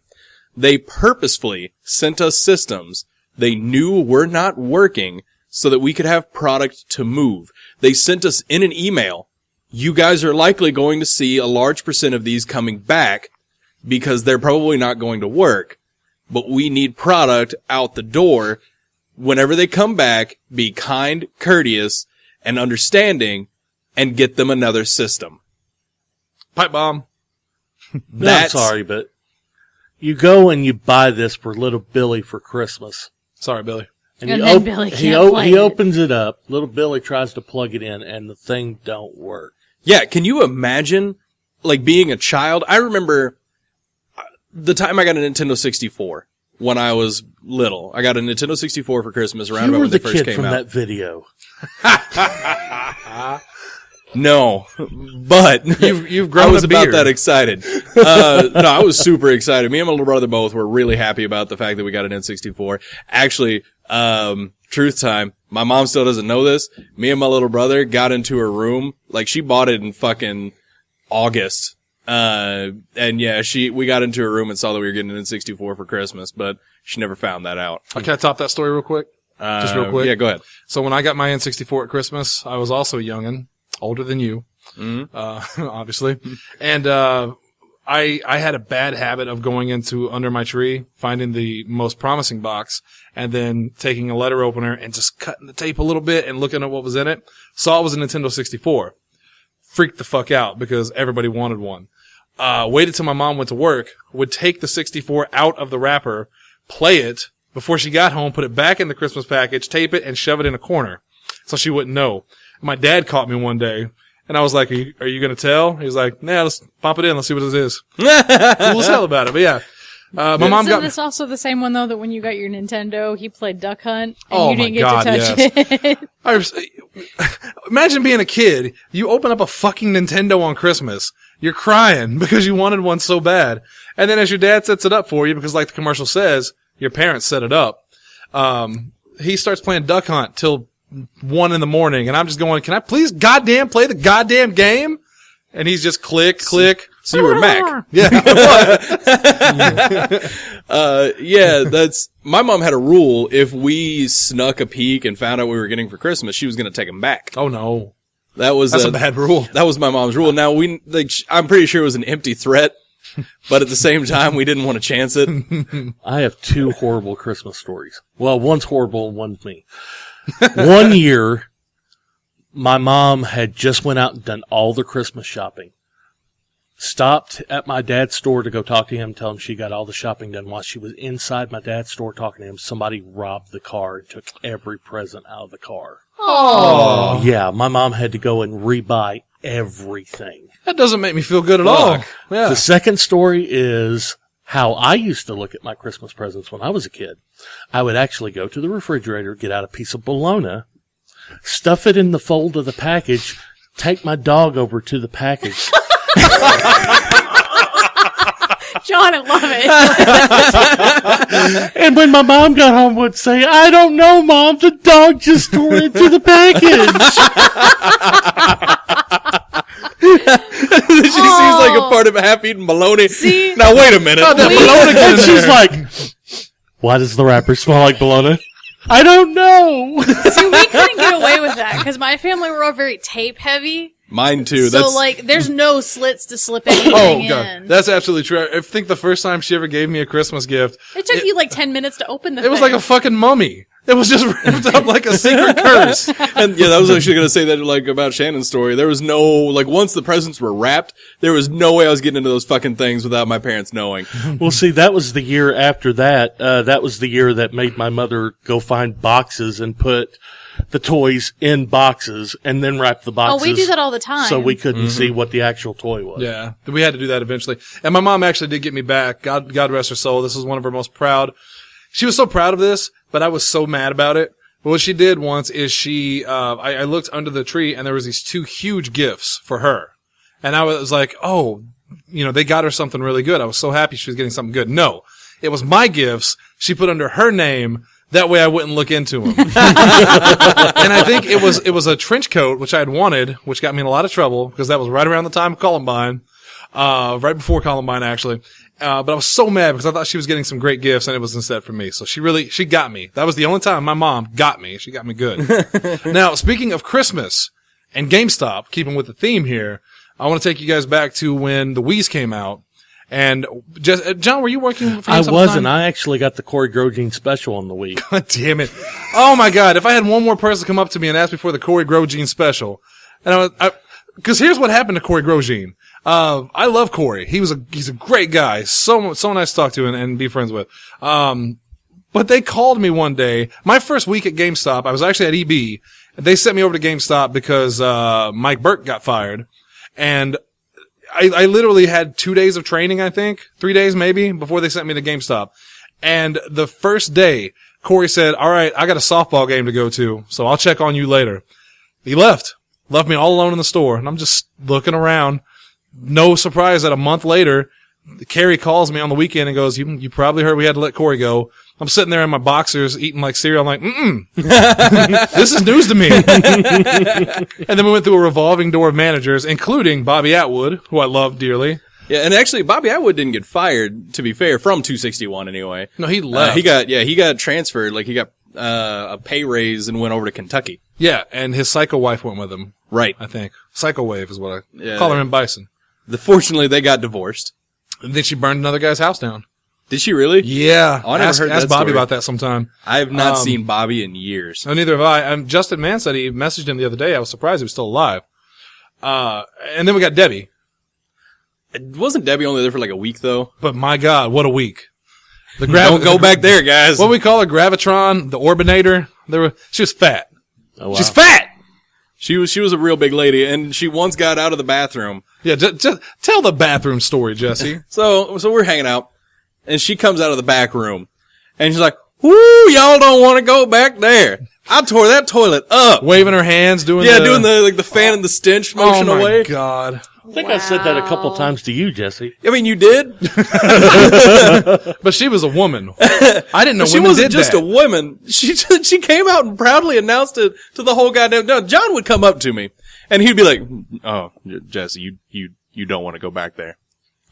They purposefully sent us systems They knew we're not working so that we could have product to move. They sent us in an email, you guys are likely going to see a large percent of these coming back because they're probably not going to work, but we need product out the door. Whenever they come back, be kind, courteous, and understanding, and get them another system. Pipe bomb. I'm sorry, but you go and you buy this for little Billy for Christmas. Sorry, Billy. And then Billy can't play he it. opens it up. Little Billy tries to plug it in, and the thing don't work. Yeah, can you imagine, like, being a child? I remember the time I got a Nintendo 64 when I was little. I got a Nintendo 64 for Christmas around about when they first came from out. that video. No, but you've grown I was a about beard. that excited. No, I was super excited. Me and my little brother both were really happy about the fact that we got an N64. Actually, truth time, my mom still doesn't know this. Me and my little brother got into her room, like she bought it in fucking August. And yeah, we got into her room and saw that we were getting an N64 for Christmas, but she never found that out. Can I top that story real quick? Just real quick? Yeah, go ahead. So when I got my N64 at Christmas, I was also a youngin', older than you, obviously. And, I had a bad habit of going into under my tree, finding the most promising box, and then taking a letter opener and just cutting the tape a little bit and looking at what was in it. Saw it was a Nintendo 64. Freaked the fuck out because everybody wanted one. Waited till my mom went to work, would take the 64 out of the wrapper, play it before she got home, put it back in the Christmas package, tape it, and shove it in a corner so she wouldn't know. My dad caught me one day. And I was like, are you going to tell? He was like, nah, let's pop it in. Let's see what this is. Cool as hell about it. But yeah. My mom got Isn't this also the same one, though, that when you got your Nintendo, he played Duck Hunt, and Oh you didn't my get God, to touch it? Imagine being a kid. You open up a fucking Nintendo on Christmas. You're crying because you wanted one so bad. And then as your dad sets it up for you, because like the commercial says, your parents set it up, he starts playing Duck Hunt till 1 a.m. and I'm just going, can I please goddamn play the goddamn game? And he's just click. So you were Mac. Yeah. Yeah, my mom had a rule. If we snuck a peek and found out what we were getting for Christmas, she was going to take them back. Oh no. That's a bad rule. That was my mom's rule. Now I'm pretty sure it was an empty threat, but at the same time, we didn't want to chance it. I have 2 horrible Christmas stories. Well, one's horrible and one's me. One year, my mom had just went out and done all the Christmas shopping. Stopped at my dad's store to go talk to him, tell him she got all the shopping done. While she was inside my dad's store talking to him, somebody robbed the car and took every present out of the car. Oh. Yeah, my mom had to go and rebuy everything. That doesn't make me feel good at all. Yeah. The second story is how I used to look at my Christmas presents when I was a kid. I would actually go to the refrigerator, get out a piece of bologna, stuff it in the fold of the package, take my dog over to the package. John, I love it. And when my mom got home, would say, I don't know, Mom, the dog just tore into the package. She sees like a part of a half-eaten bologna. See? Now wait a minute. And she's like, why does the wrapper smell like bologna? I don't know. See, we couldn't get away with that because my family were all very tape heavy. Mine too. So, there's no slits to slip anything in. That's absolutely true. I think the first time she ever gave me a Christmas gift, It took you like 10 minutes to open the thing. it was like a fucking mummy. It was just wrapped up like a secret curse. And yeah, I was actually going to say that like about Shannon's story. There was no, like once the presents were wrapped, there was no way I was getting into those fucking things without my parents knowing. Well, see, that was the year after that. That was the year that made my mother go find boxes and put the toys in boxes and then wrap the boxes. Oh, we do that all the time. So we couldn't see what the actual toy was. Yeah, we had to do that eventually. And my mom actually did get me back. God rest her soul. This is one of her most proud. She was so proud of this, but I was so mad about it. But what she did once is I looked under the tree and there was these 2 huge gifts for her. And I was like, oh, they got her something really good. I was so happy she was getting something good. No, it was my gifts she put under her name. That way I wouldn't look into them. And I think it was a trench coat, which I had wanted, which got me in a lot of trouble because that was right around the time of Columbine, right before Columbine actually. But I was so mad because I thought she was getting some great gifts and it was instead for me. So she got me. That was the only time my mom got me. She got me good. Now, speaking of Christmas and GameStop, keeping with the theme here, I want to take you guys back to when the Wii's came out. And John, were you working for I GameStop wasn't. time? I actually got the Corey Grosjean special on the Wii. God damn it. Oh my God. If I had one more person come up to me and ask me for the Corey Grosjean special, and cause here's what happened to Corey Grosjean. I love Corey. He's a great guy. So nice to talk to and be friends with. But they called me one day, my first week at GameStop. I was actually at EB. They sent me over to GameStop because, Mike Burke got fired. And I literally had 2 days of training, I think, 3 days maybe, before they sent me to GameStop. And the first day, Corey said, all right, I got a softball game to go to, so I'll check on you later. He left me all alone in the store, and I'm just looking around. No surprise that a month later, Carrie calls me on the weekend and goes, you probably heard we had to let Corey go. I'm sitting there in my boxers eating like cereal. I'm like, this is news to me. And then we went through a revolving door of managers, including Bobby Atwood, who I love dearly. Yeah, and actually, Bobby Atwood didn't get fired, to be fair, from 261 anyway. No, he left. He got transferred, like he got, a pay raise and went over to Kentucky. Yeah, and his psycho wife went with him. Right. I think. Psycho Wave is what I call her in Bison. Fortunately, they got divorced. And then she burned another guy's house down. Did she really? Yeah. Oh, I never heard that ask Bobby story about that sometime. I have not seen Bobby in years. No, neither have I. Justin Mann said he messaged him the other day. I was surprised he was still alive. And then we got Debbie. Wasn't Debbie only there for like a week, though? But my God, what a week. Don't go back there, guys. What we call her, Gravitron, the Orbinator. She was fat. Oh, wow. She's fat! She was a real big lady, and she once got out of the bathroom. Yeah, just tell the bathroom story, Jesse. So we're hanging out, and she comes out of the back room, and she's like, "Woo, y'all don't want to go back there." I tore that toilet up, waving her hands, doing the fan and the stench motion away. Oh my God! I think I said that a couple times to you, Jesse. I mean, you did, but she was a woman. I didn't know she women wasn't did just that. a woman. She came out and proudly announced it to the whole goddamn. No, John would come up to me, and he'd be like, "Oh, Jesse, you don't want to go back there."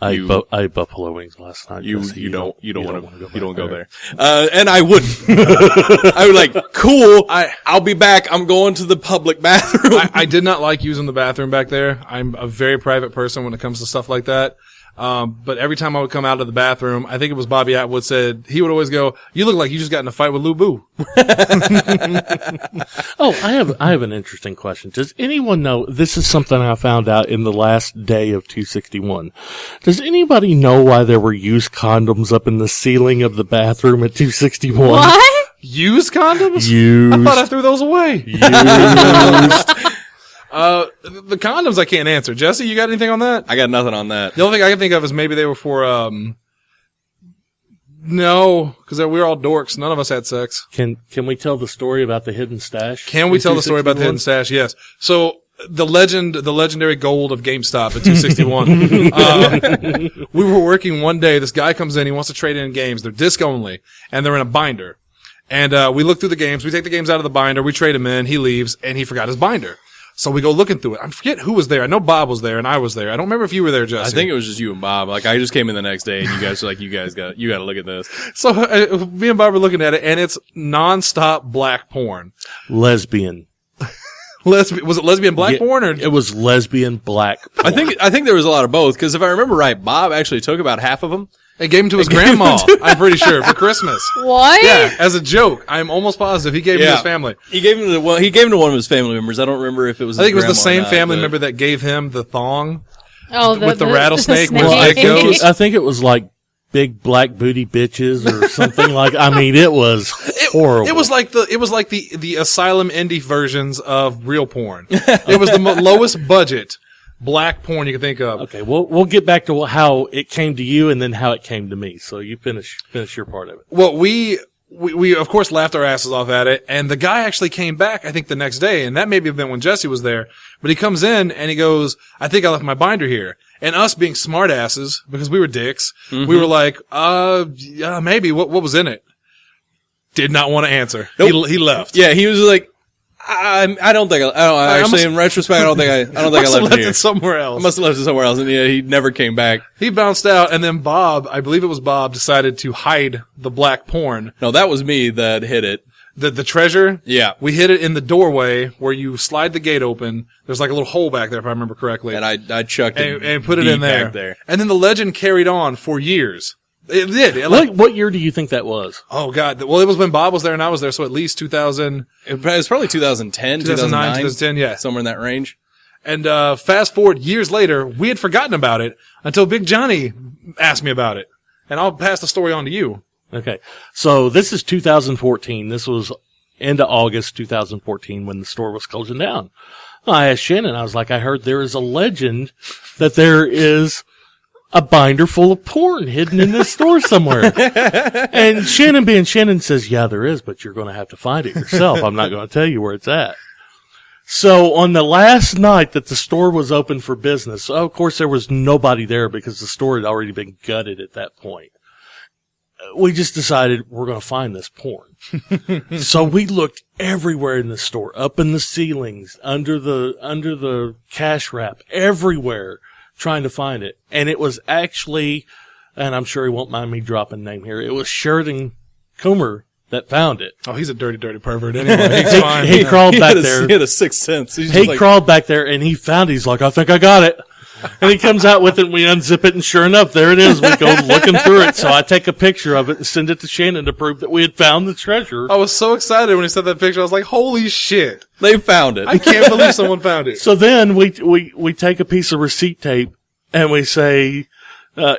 I ate buffalo wings last night. You Jesse. don't want to go there. Right. And I wouldn't. I was like, cool. I'll be back. I'm going to the public bathroom. I did not like using the bathroom back there. I'm a very private person when it comes to stuff like that. But every time I would come out of the bathroom, I think it was Bobby Atwood said, he would always go, "You look like you just got in a fight with Lou Boo." Oh, I have an interesting question. Does anyone know, this is something I found out in the last day of 261. Does anybody know why there were used condoms up in the ceiling of the bathroom at 261? What? Used condoms? Used. I thought I threw those away. Used. The condoms I can't answer. Jesse, you got anything on that? I got nothing on that. The only thing I can think of is maybe they were for, no, because we were all dorks. None of us had sex. Can we tell the story about the hidden stash? Can we tell the story about the hidden stash? Yes. So the legendary gold of GameStop at 261. We were working one day. This guy comes in. He wants to trade in games. They're disc only, and they're in a binder. And we look through the games. We take the games out of the binder. We trade him in. He leaves, and he forgot his binder. So we go looking through it. I forget who was there. I know Bob was there, and I was there. I don't remember if you were there, Jesse. I think it was just you and Bob. Like, I just came in the next day, and you guys were like, you got to look at this. So me and Bob were looking at it, and it's nonstop black porn. Lesbian. Was it lesbian black porn, or it was lesbian black porn. I think there was a lot of both, because if I remember right, Bob actually took about half of them. He gave him to his grandma, I'm pretty sure, for Christmas. What? Yeah, as a joke. I'm almost positive he gave him to his family. He gave him to one of his family members. I don't remember if it was his I think it was the grandma or same not, family but- member that gave him the thong. Oh, with the rattlesnake snake. where his dick goes. I think it was like big black booty bitches or something like. I mean, it was horrible. It was like the asylum indie versions of real porn. It was the lowest budget black porn you can think of. Okay, we'll get back to how it came to you and then how it came to me. So you finish your part of it. Well, we of course laughed our asses off at it, and the guy actually came back, I think, the next day, and that may have been when Jesse was there, but he comes in and he goes, "I think I left my binder here." And us being smart asses, because we were dicks, we were like, yeah, maybe, what was in it? Did not want to answer. Nope. He left. Yeah, he was like, I don't think actually in retrospect I don't think I left it here. It somewhere else. I must have left it somewhere else, and yeah, he never came back. He bounced out, and then Bob, I believe it was Bob, decided to hide the black porn. No, that was me that hid it. The treasure? Yeah. We hid it in the doorway where you slide the gate open. There's like a little hole back there, if I remember correctly. And I chucked it and put it in there. back there. And then the legend carried on for years. It did. What year do you think that was? Oh, God. Well, it was when Bob was there and I was there, so at least 2000. It was probably 2010, 2009, 2010, yeah. Somewhere in that range. And fast forward years later, we had forgotten about it until Big Johnny asked me about it. And I'll pass the story on to you. Okay. So this is 2014. This was into August 2014 when the store was closing down. I asked Shannon, I was like, I heard there is a legend that there is a binder full of porn hidden in this store somewhere. And Shannon being Shannon says, yeah, there is, but you're going to have to find it yourself. I'm not going to tell you where it's at. So on the last night that the store was open for business, of course there was nobody there because the store had already been gutted at that point. We just decided we're going to find this porn. So we looked everywhere in the store, up in the ceilings, under the cash wrap, everywhere, trying to find it. And it was actually, and I'm sure he won't mind me dropping name here, it was Sheridan Coomer that found it. Oh, he's a dirty, dirty pervert anyway. He's fine. He crawled back there. He had a sixth sense. He crawled back there and he found it. He's like, I think I got it. And he comes out with it, and we unzip it, and sure enough, there it is. We go looking through it. So I take a picture of it and send it to Shannon to prove that we had found the treasure. I was so excited when he sent that picture. I was like, holy shit. They found it. I can't believe someone found it. So then we take a piece of receipt tape, and we say,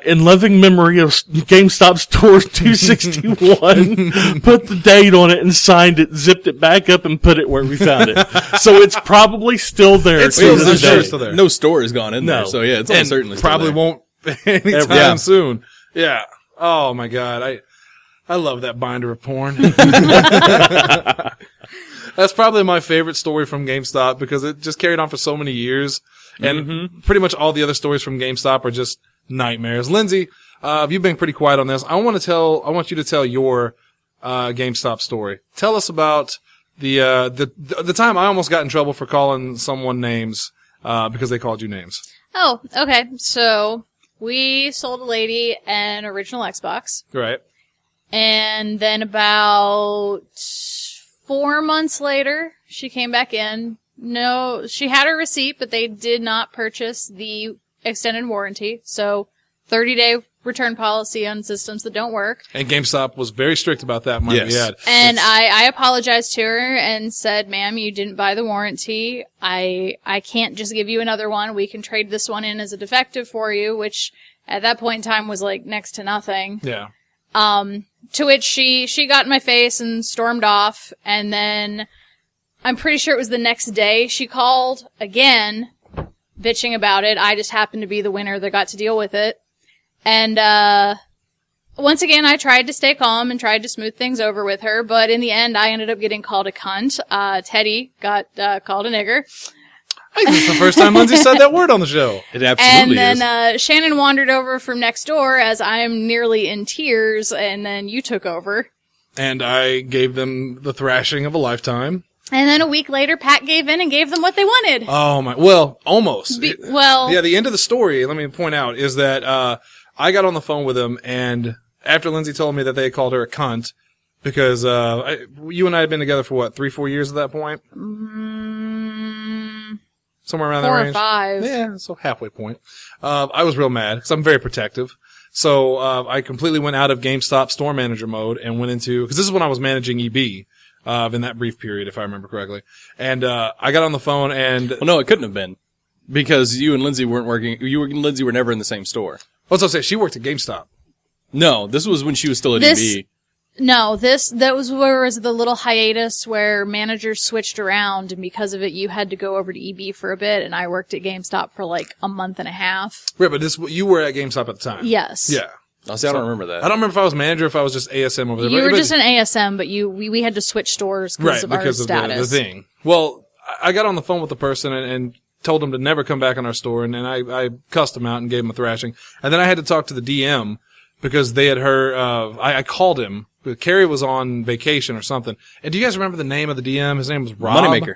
in loving memory of GameStop Store 261, put the date on it and signed it, zipped it back up and put it where we found it. So it's probably still there. It's to still, this sure day. it's still there. No store has gone in No. there, so yeah, it's almost certainly still probably there. won't anytime Yeah. soon. Yeah. Oh my God. I love that binder of porn. That's probably my favorite story from GameStop because it just carried on for so many years. And pretty much all the other stories from GameStop are just nightmares. Lindsay, you've been pretty quiet on this. I want you to tell your GameStop story. Tell us about the time I almost got in trouble for calling someone names because they called you names. Oh, okay. So we sold a lady an original Xbox, Right. and then about 4 months later, she came back in. No, she had her receipt, but they did not purchase the extended warranty. So 30-day return policy on systems that don't work. And GameStop was very strict about that, might be added. And I apologized to her and said, ma'am, you didn't buy the warranty. I can't just give you another one. We can trade this one in as a defective for you, which at that point in time was like next to nothing. Yeah. To which she got in my face and stormed off. And then I'm pretty sure it was the next day she called again, bitching about it. I just happened to be the winner that got to deal with it. And, once again, I tried to stay calm and tried to smooth things over with her, but in the end, I ended up getting called a cunt. Teddy got, called a nigger. I think it's the first time Lindsay said that word on the show. It absolutely And then, Shannon wandered over from next door as I'm nearly in tears, and then you took over. And I gave them the thrashing of a lifetime. And then a week later, Pat gave in and gave them what they wanted. Oh my, well, almost. Well, Yeah, the end of the story, let me point out, is that, I got on the phone with him, and after Lindsay told me that they had called her a cunt, because, you and I had been together for what, 3-4 years at that point? Somewhere around that 4 or range. 5. Yeah, so halfway point. I was real mad, because I'm very protective. So, I completely went out of GameStop store manager mode and went into, because this is when I was managing EB, in that brief period, if I remember correctly. And, I got on the phone and... Well, no, it couldn't have been. Because you and Lindsay weren't working, you and Lindsay were never in the same store. What's I say? She worked at GameStop. No, this was when she was still at This- EB. No, that was where was the little hiatus where managers switched around, and because of it, you had to go over to EB for a bit, and I worked at GameStop for like a month and a half. Right, but you were at GameStop at the time. Yes. Yeah. I don't remember that. I don't remember if I was manager or if I was just ASM over there. You but were just an ASM, but we had to switch stores right, of our because of status. the thing. Well, I got on the phone with the person and told him to never come back in our store, and I cussed him out and gave him a thrashing. And then I had to talk to the DM because they had heard, I called him Carrie was on vacation or something. And do you guys remember the name of the DM? His name was Rob. Moneymaker.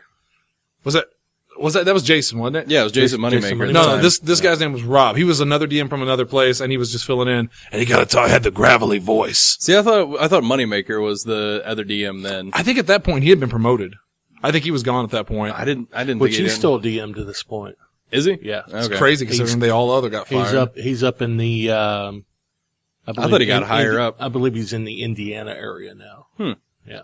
That was Jason, wasn't it? Yeah, it was Jason Moneymaker. Jason Moneymaker. No, this guy's name was Rob. He was another DM from another place, and he was just filling in. And he had the gravelly voice. See, I thought Moneymaker was the other DM then. I think at that point he had been promoted. I think he was gone at that point. I didn't think Which he he's did. still a DM to this point. Is he? Yeah. It's Okay. crazy considering they all other got fired. He's up in the, I thought he got higher up. I believe he's in the Indiana area now. Yeah.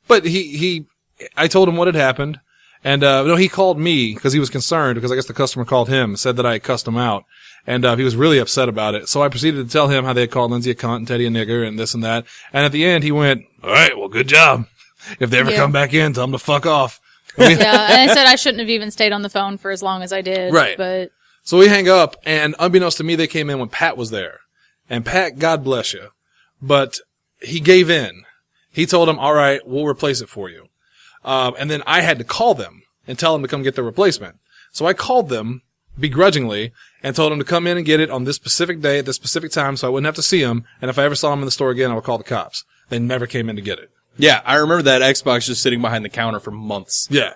But I told him what had happened. And, no, he called me because he was concerned because I guess the customer called him, said that I had cussed him out. And, he was really upset about it. So I proceeded to tell him how they had called Lindsey a cunt and Teddy a nigger and this and that. And at the end, he went, all right, well, good job. If they ever come back in, tell them to fuck off. Yeah, and I said I shouldn't have even stayed on the phone for as long as I did. Right. But So we hang up, and unbeknownst to me, they came in when Pat was there. And Pat, God bless you, but he gave in. He told him, all right, we'll replace it for you. And then I had to call them and tell them to come get the replacement. So I called them begrudgingly and told them to come in and get it on this specific day at this specific time so I wouldn't have to see them. And if I ever saw them in the store again, I would call the cops. They never came in to get it. Yeah, I remember that Xbox just sitting behind the counter for months. Yeah.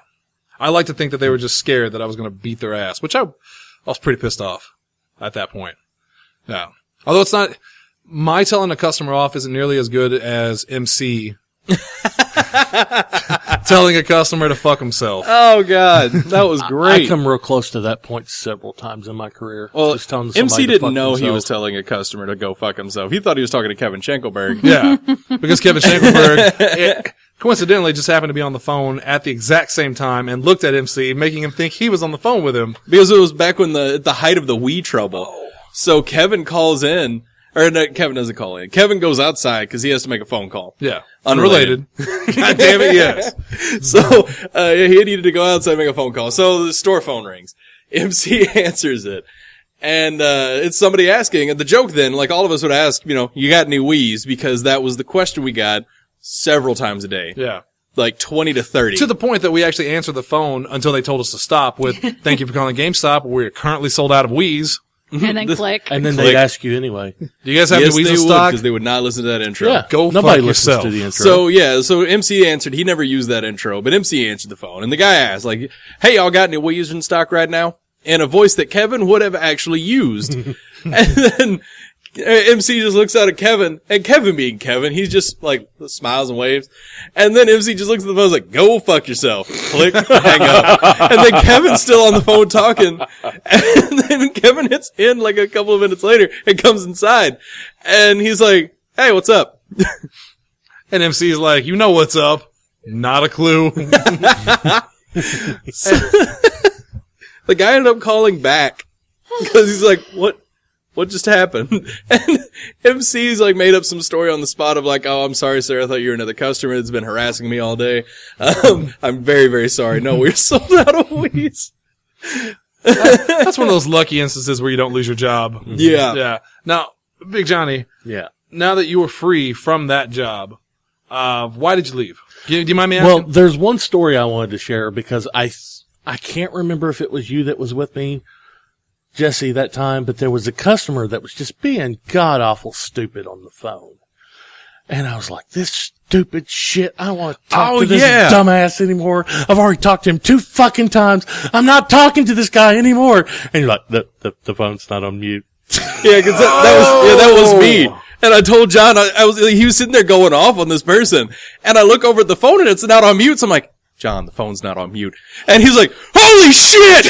I like to think that they were just scared that I was going to beat their ass, which I was pretty pissed off at that point. Yeah. Although it's not, my telling a customer off isn't nearly as good as MC telling a customer to fuck himself. Oh God, that was great. I come real close to that point several times in my career. Well, Just telling somebody MC to didn't fuck know he themselves. was telling a customer to go fuck himself. He thought he was talking to Kevin Schenkelberg. Yeah. Because Kevin Schenkelberg coincidentally just happened to be on the phone at the exact same time and looked at MC, making him think he was on the phone with him. Because it was back when the height of the Wii trouble. So Kevin calls in, or no, Kevin doesn't call in. Kevin goes outside because he has to make a phone call. Yeah. Unrelated. God damn it, yes. So he needed to go outside and make a phone call. So the store phone rings. MC answers it. And it's somebody asking. And the joke then, like all of us would ask, you got any Wiis? Because that was the question we got several times a day. Yeah. Like 20 to 30. To the point that we actually answered the phone until they told us to stop with, thank you for calling GameStop. We're currently sold out of Wiis. and then click. And then Click. they'd ask you anyway. Do you guys have yes, the Wiis they in would, stock? because they would not listen to that intro. Yeah. Go Nobody fuck listens yourself. to the intro. So MC answered. He never used that intro, but MC answered the phone. And the guy asked, like, hey, y'all got any Wiis in stock right now? In a voice that Kevin would have actually used. And then MC just looks out at Kevin, and Kevin being Kevin, he's just like smiles and waves. And then MC just looks at the phone and is like, go fuck yourself. Click, hang up. And then Kevin's still on the phone talking. And then Kevin hits in like a couple of minutes later and comes inside. And he's like, hey, what's up? And MC's like, you know what's up. Not a clue. The guy ended up calling back because he's like, what just happened? And MC's like made up some story on the spot of like, oh, I'm sorry, sir. I thought you were another customer that's been harassing me all day. I'm very, very sorry. No, we're sold out of Wiis. That's one of those lucky instances where you don't lose your job. Yeah. Yeah. Now, Big Johnny, Yeah. now that you were free from that job, why did you leave? Do you mind me asking? Well, there's one story I wanted to share because I can't remember if it was you that was with me, Jesse, that time, but there was a customer that was just being god-awful stupid on the phone. And I was like, this stupid shit, I don't want to talk to this dumbass anymore. I've already talked to him 2 fucking times. I'm not talking to this guy anymore. And you're like, the phone's not on mute. Yeah, cause that was me. And I told John, he was sitting there going off on this person. And I look over at the phone and it's not on mute. So I'm like, John, the phone's not on mute. And he's like, holy shit!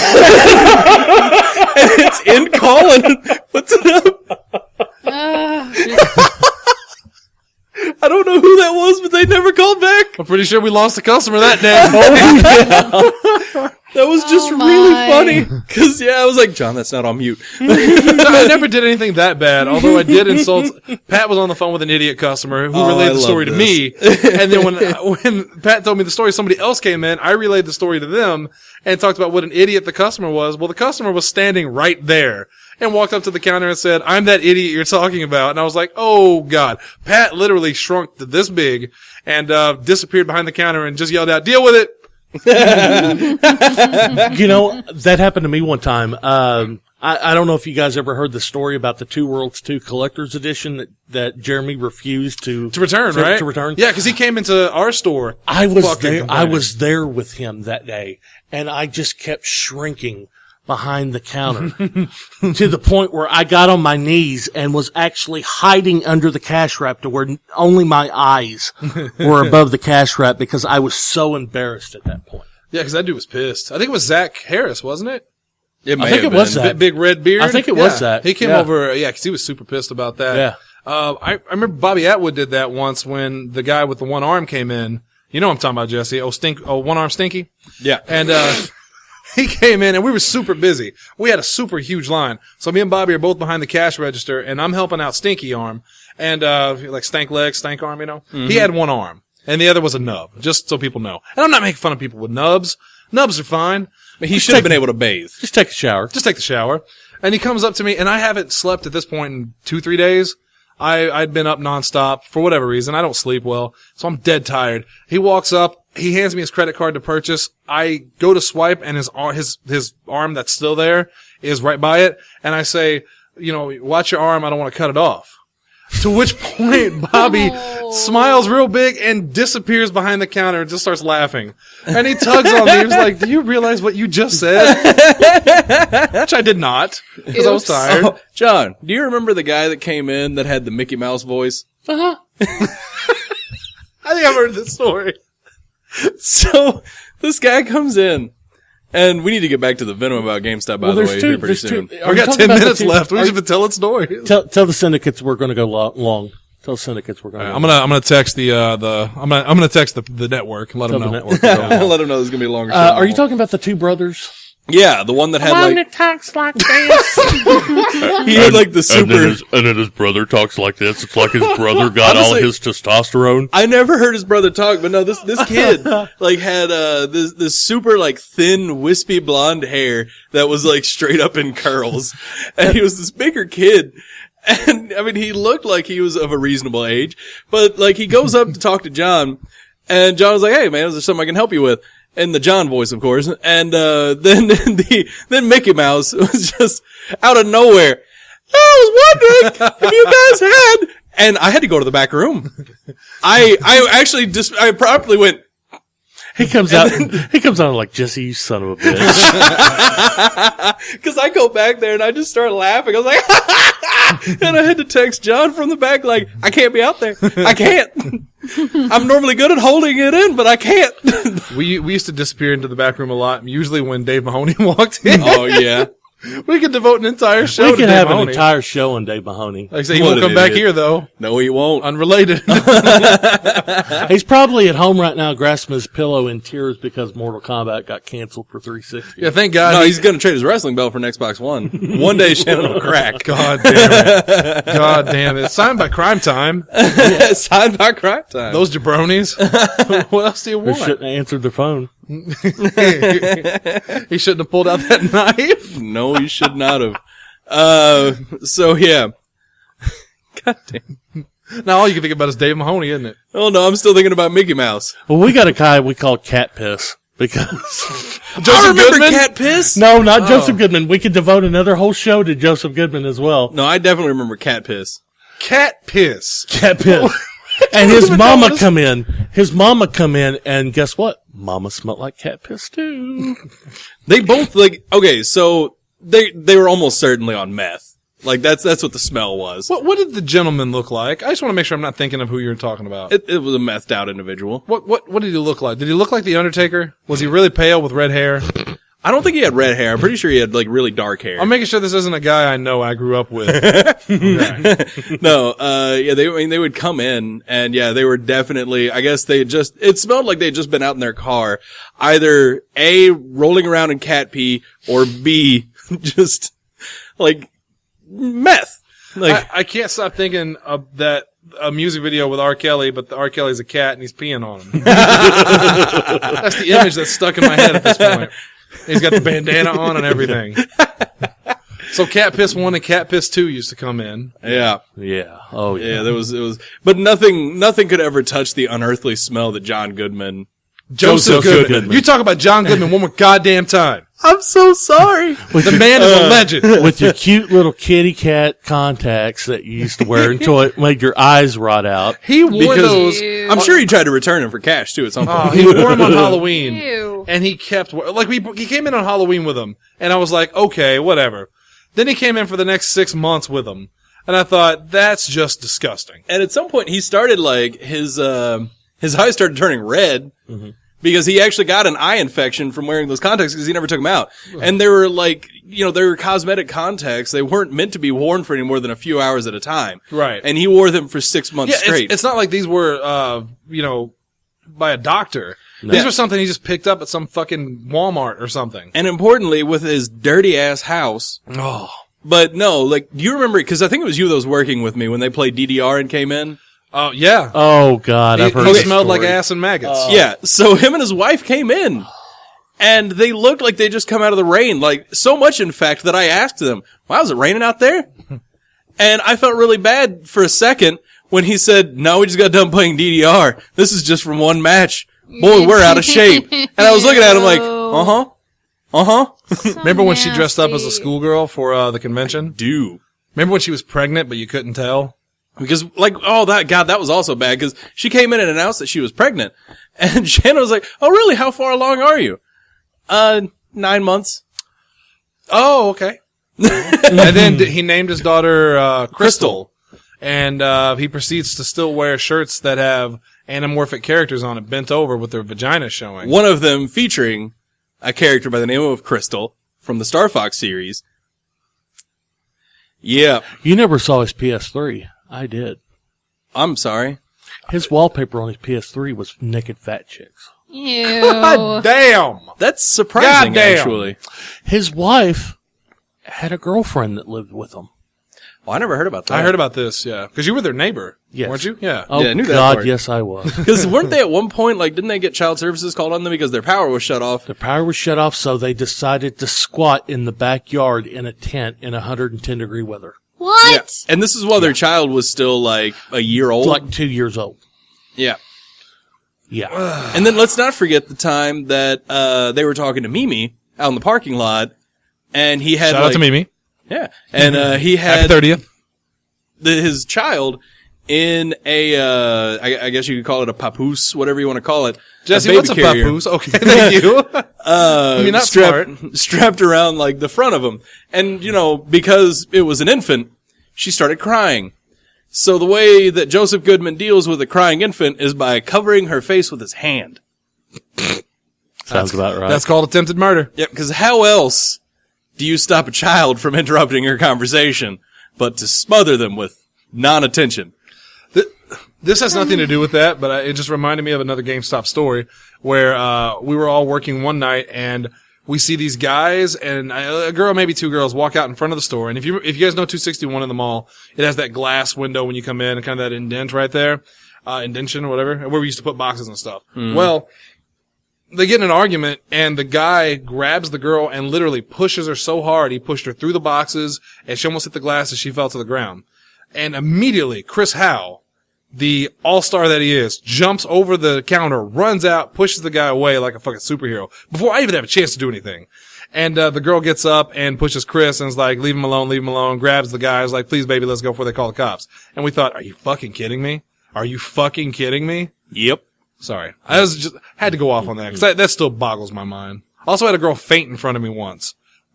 And it's in calling. What's it up? I don't know who that was, but they never called back. I'm pretty sure we lost a customer that day. That was just really funny. Cause I was like, John, that's not on mute. I never did anything that bad, although I did insult. Pat was on the phone with an idiot customer who relayed the story to me. And then when Pat told me the story, somebody else came in, I relayed the story to them and talked about what an idiot the customer was. Well, the customer was standing right there and walked up to the counter and said, I'm that idiot you're talking about. And I was like, oh God. Pat literally shrunk to this big and disappeared behind the counter and just yelled out, deal with it. You know, that happened to me one time. I don't know if you guys ever heard the story about the Two Worlds 2 Collector's Edition that Jeremy refused to return, right? To return. Yeah, because he came into our store. I was there with him that day, and I just kept shrinking behind the counter to the point where I got on my knees and was actually hiding under the cash wrap to where only my eyes were above the cash wrap because I was so embarrassed at that point. Yeah, because that dude was pissed. I think it was Zach Harris, wasn't it? I think it was that. Big red beard. I think it was that. He came over, because he was super pissed about that. Yeah. I remember Bobby Atwood did that once when the guy with the one arm came in. You know what I'm talking about, Jesse. One arm Stinky? Yeah. And, he came in and we were super busy. We had a super huge line. So me and Bobby are both behind the cash register and I'm helping out Stinky arm and, like stank leg, stank arm, you know? Mm-hmm. He had one arm and the other was a nub, just so people know. And I'm not making fun of people with nubs. Nubs are fine. But he should have been able to bathe. Just take a shower. Just take the shower. And he comes up to me, and I haven't slept at this point in 2-3 days. I'd been up nonstop for whatever reason. I don't sleep well, so I'm dead tired. He walks up. He hands me his credit card to purchase. I go to swipe, and his arm that's still there is right by it. And I say, watch your arm. I don't want to cut it off. To which point Bobby smiles real big and disappears behind the counter and just starts laughing. And he tugs on me. He was like, do you realize what you just said? Which I did not, because I was tired. Oh, John, do you remember the guy that came in that had the Mickey Mouse voice? Uh-huh. I think I've heard this story. So, this guy comes in. And we need to get back to the venom about GameStop, by the way, here pretty soon. We got 10 minutes left. We should have been telling stories. Tell the syndicates we're going to go long. Tell the syndicates we're going to. I'm gonna text I'm gonna text the network and let them know. Let them know there's gonna be a longer. Are you talking about the two brothers? Yeah, the one that had One that talks like this. He had like the super. And then his brother talks like this. It's like his brother got all his testosterone. I never heard his brother talk, but no, this kid like had this super like thin wispy blonde hair that was like straight up in curls, and he was this bigger kid. And I mean, he looked like he was of a reasonable age, but like he goes up to talk to John, and John was like, "Hey man, is there something I can help you with?" In the John voice, of course. And, then Mickey Mouse was just out of nowhere. I was wondering if you guys had, and I had to go to the back room. I actually I promptly went, he comes out like, Jesse, you son of a bitch. Cause I go back there and I just start laughing. I was like, and I had to text John from the back like, I can't be out there. I can't. I'm normally good at holding it in, but I can't. We used to disappear into the back room a lot, usually when Dave Mahoney walked in. Oh, yeah. We could devote an entire show to Dave Mahoney. We could have an entire show on Dave Mahoney. Like I say, he won't come back here, though. No, he won't. Unrelated. He's probably at home right now grasping his pillow in tears because Mortal Kombat got canceled for 360. Yeah, thank God. No, he's going to trade his wrestling belt for an Xbox One. One day Shannon will crack. God damn it. God damn it. Signed by Crime Time. Yeah, signed by Crime Time. Those jabronis. What else do you They want? shouldn't have answered the phone. He shouldn't have pulled out that knife. No, you should not have. So yeah. God damn. Now all you can think about is Dave Mahoney, isn't it? Oh no, I'm still thinking about Mickey Mouse. Well, we got a guy we call Cat Piss because I remember Cat Piss. No, not Joseph Goodman. We could devote another whole show to Joseph Goodman as well. No, I definitely remember Cat Piss. Cat Piss. Cat Piss. And his mama come in. His mama come in, and guess what? Mama smelled like cat piss too. They both okay, so they were almost certainly on meth. Like that's what the smell was. What did the gentleman look like? I just want to make sure I'm not thinking of who you're talking about. It was a methed out individual. What did he look like? Did he look like the Undertaker? Was he really pale with red hair? I don't think he had red hair. I'm pretty sure he had like really dark hair. I'm making sure this isn't a guy I know I grew up with. Okay. No, yeah, they would come in and yeah, they were definitely, I guess it smelled like they'd just been out in their car, either A, rolling around in cat pee, or B, just like meth. Like, I can't stop thinking of a music video with R. Kelly, but the R. Kelly's a cat and he's peeing on him. That's the image that's stuck in my head at this point. He's got the bandana on and everything. So Cat Piss 1 and Cat Piss 2 used to come in. yeah. Yeah. Oh yeah. Yeah, it was, but nothing could ever touch the unearthly smell that John Goodman. Joseph Goodman. You talk about John Goodman one more goddamn time. I'm so sorry. The man is a legend. With your cute little kitty cat contacts that you used to wear until it made your eyes rot out. He wore those. Ew. I'm sure he tried to return him for cash too at some point. He wore them on Halloween. Ew. And he kept, like, he came in on Halloween with them. And I was like, okay, whatever. Then he came in for the next 6 months with them. And I thought, that's just disgusting. And at some point, he started like his eyes started turning red because he actually got an eye infection from wearing those contacts because he never took them out. And they were like, they were cosmetic contacts. They weren't meant to be worn for any more than a few hours at a time. Right. And he wore them for 6 months straight. It's not like these were, by a doctor. No. These were something he just picked up at some fucking Walmart or something. And importantly, with his dirty ass house. Oh. But no, like, do you remember? Because I think it was you that was working with me when they played DDR and came in. Oh, yeah. Oh, God. I've heard He this smelled story. like ass and maggots. Yeah. So him and his wife came in. And they looked like they just come out of the rain. Like, so much, in fact, that I asked them, wow, is it raining out there? And I felt really bad for a second when he said, no, we just got done playing DDR. This is just from one match. Boy, we're out of shape. And I was looking at him like, uh-huh. So Remember when she dressed up as a nasty. schoolgirl for the convention? Do. Remember when she was pregnant but you couldn't tell? Because, like, that was also bad, because she came in and announced that she was pregnant. And Shannon was like, oh, really? How far along are you? 9 months. Oh, okay. And then he named his daughter Crystal. And he proceeds to still wear shirts that have anamorphic characters on it, bent over with their vagina showing. One of them featuring a character by the name of Crystal from the Star Fox series. Yeah. You never saw his PS3. I did. I'm sorry. His wallpaper on his PS3 was naked fat chicks. Ew. God damn! That's surprising, Goddamn. actually. His wife had a girlfriend that lived with him. Well, I never heard about that. I heard about this, yeah. Because you were their neighbor, Yes. weren't you? Yeah. Oh, Yeah, I knew that God, part. yes, I was. Because weren't they at one point, like, didn't they get child services called on them because their power was shut off? The power was shut off, so they decided to squat in the backyard in a tent in 110-degree weather. What? Yeah. And this is while their child was still, like, a year old. Like 2 years old. Yeah. Yeah. And then let's not forget the time that they were talking to Mimi out in the parking lot, and he had Shout out to Mimi. Yeah, and he Happy had 30th. his child in a I guess you could call it a papoose, whatever you want to call it. Jesse, baby what's a carrier. papoose? Okay, thank you. You're not strapped around like the front of him, and because it was an infant, she started crying. So the way that Joseph Goodman deals with a crying infant is by covering her face with his hand. Sounds about right. That's called attempted murder. Yep, because how else do you stop a child from interrupting your conversation but to smother them with non-attention? This has nothing to do with that, but it just reminded me of another GameStop story where we were all working one night and we see these guys and a girl, maybe two girls, walk out in front of the store. And if you guys know 261 in the mall, it has that glass window when you come in and kind of that indent right there, indention or whatever, where we used to put boxes and stuff. Well, they get in an argument and the guy grabs the girl and literally pushes her so hard he pushed her through the boxes and she almost hit the glass and she fell to the ground. And immediately Chris Howe, the all-star that he is, jumps over the counter, runs out, pushes the guy away like a fucking superhero before I even have a chance to do anything. And the girl gets up and pushes Chris and is like, leave him alone, grabs the guy, is like, please baby, let's go before they call the cops. And we thought, are you fucking kidding me? Are you fucking kidding me? Yep. Sorry. I had to go off on that because that still boggles my mind. Also had a girl faint in front of me once.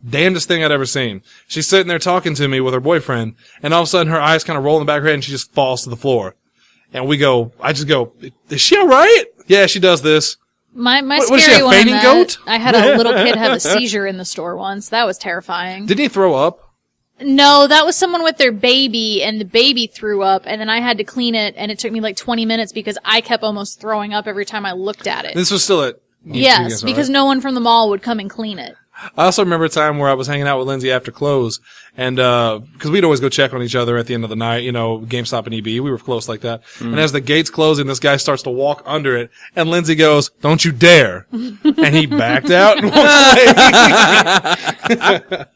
Damnedest thing I'd ever seen. She's sitting there talking to me with her boyfriend and all of a sudden her eyes kind of roll in the back of her head and she just falls to the floor. And I just go, is she alright? Yeah, she does this. My What is she, scary a one. fainting goat? I had a little kid have a seizure in the store once. That was terrifying. Didn't he throw up? No, that was someone with their baby, and the baby threw up, and then I had to clean it, and it took me like 20 minutes because I kept almost throwing up every time I looked at it. This was still at... Yes, because no one from the mall would come and clean it. I also remember a time where I was hanging out with Lindsey after close, and because we'd always go check on each other at the end of the night, GameStop and EB, we were close like that. And as the gate's closing, this guy starts to walk under it, and Lindsey goes, "Don't you dare!" And he backed out and walked away.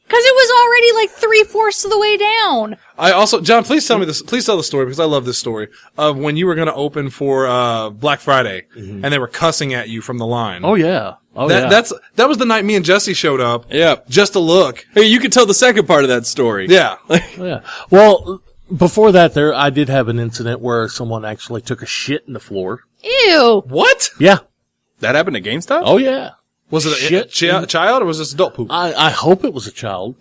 Because it was already like 3/4 of the way down. I also, John, please tell me this. Please tell the story because I love this story of when you were going to open for Black Friday, and they were cussing at you from the line. Oh, yeah. Oh, yeah. That was the night me and Jesse showed up. Yeah. Just to look. Hey, you can tell the second part of that story. Yeah. Yeah. Well, before that, I did have an incident where someone actually took a shit in the floor. Ew. What? Yeah. That happened at GameStop? Oh, yeah. Was it a child or was this adult poop? I hope it was a child.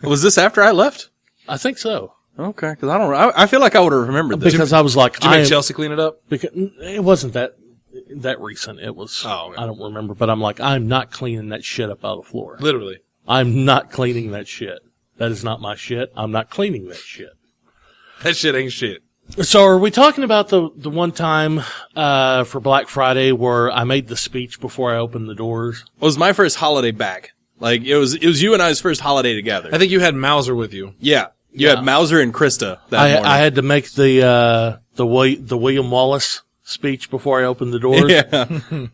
Was this after I left? I think so. Okay, because I feel like I would have remembered this. Because I was like, Did you make Chelsea clean it up? Because it wasn't that recent. It was, Oh, okay. I don't remember, but I'm like, I'm not cleaning that shit up out of the floor. Literally. I'm not cleaning that shit. That is not my shit. I'm not cleaning that shit. That shit ain't shit. So are we talking about the one time, for Black Friday where I made the speech before I opened the doors? It was my first holiday back. Like, it was you and I's first holiday together. I think you had Mauser with you. Yeah. You had Mauser and Krista that morning. I had to make the William Wallace speech before I opened the doors. Yeah.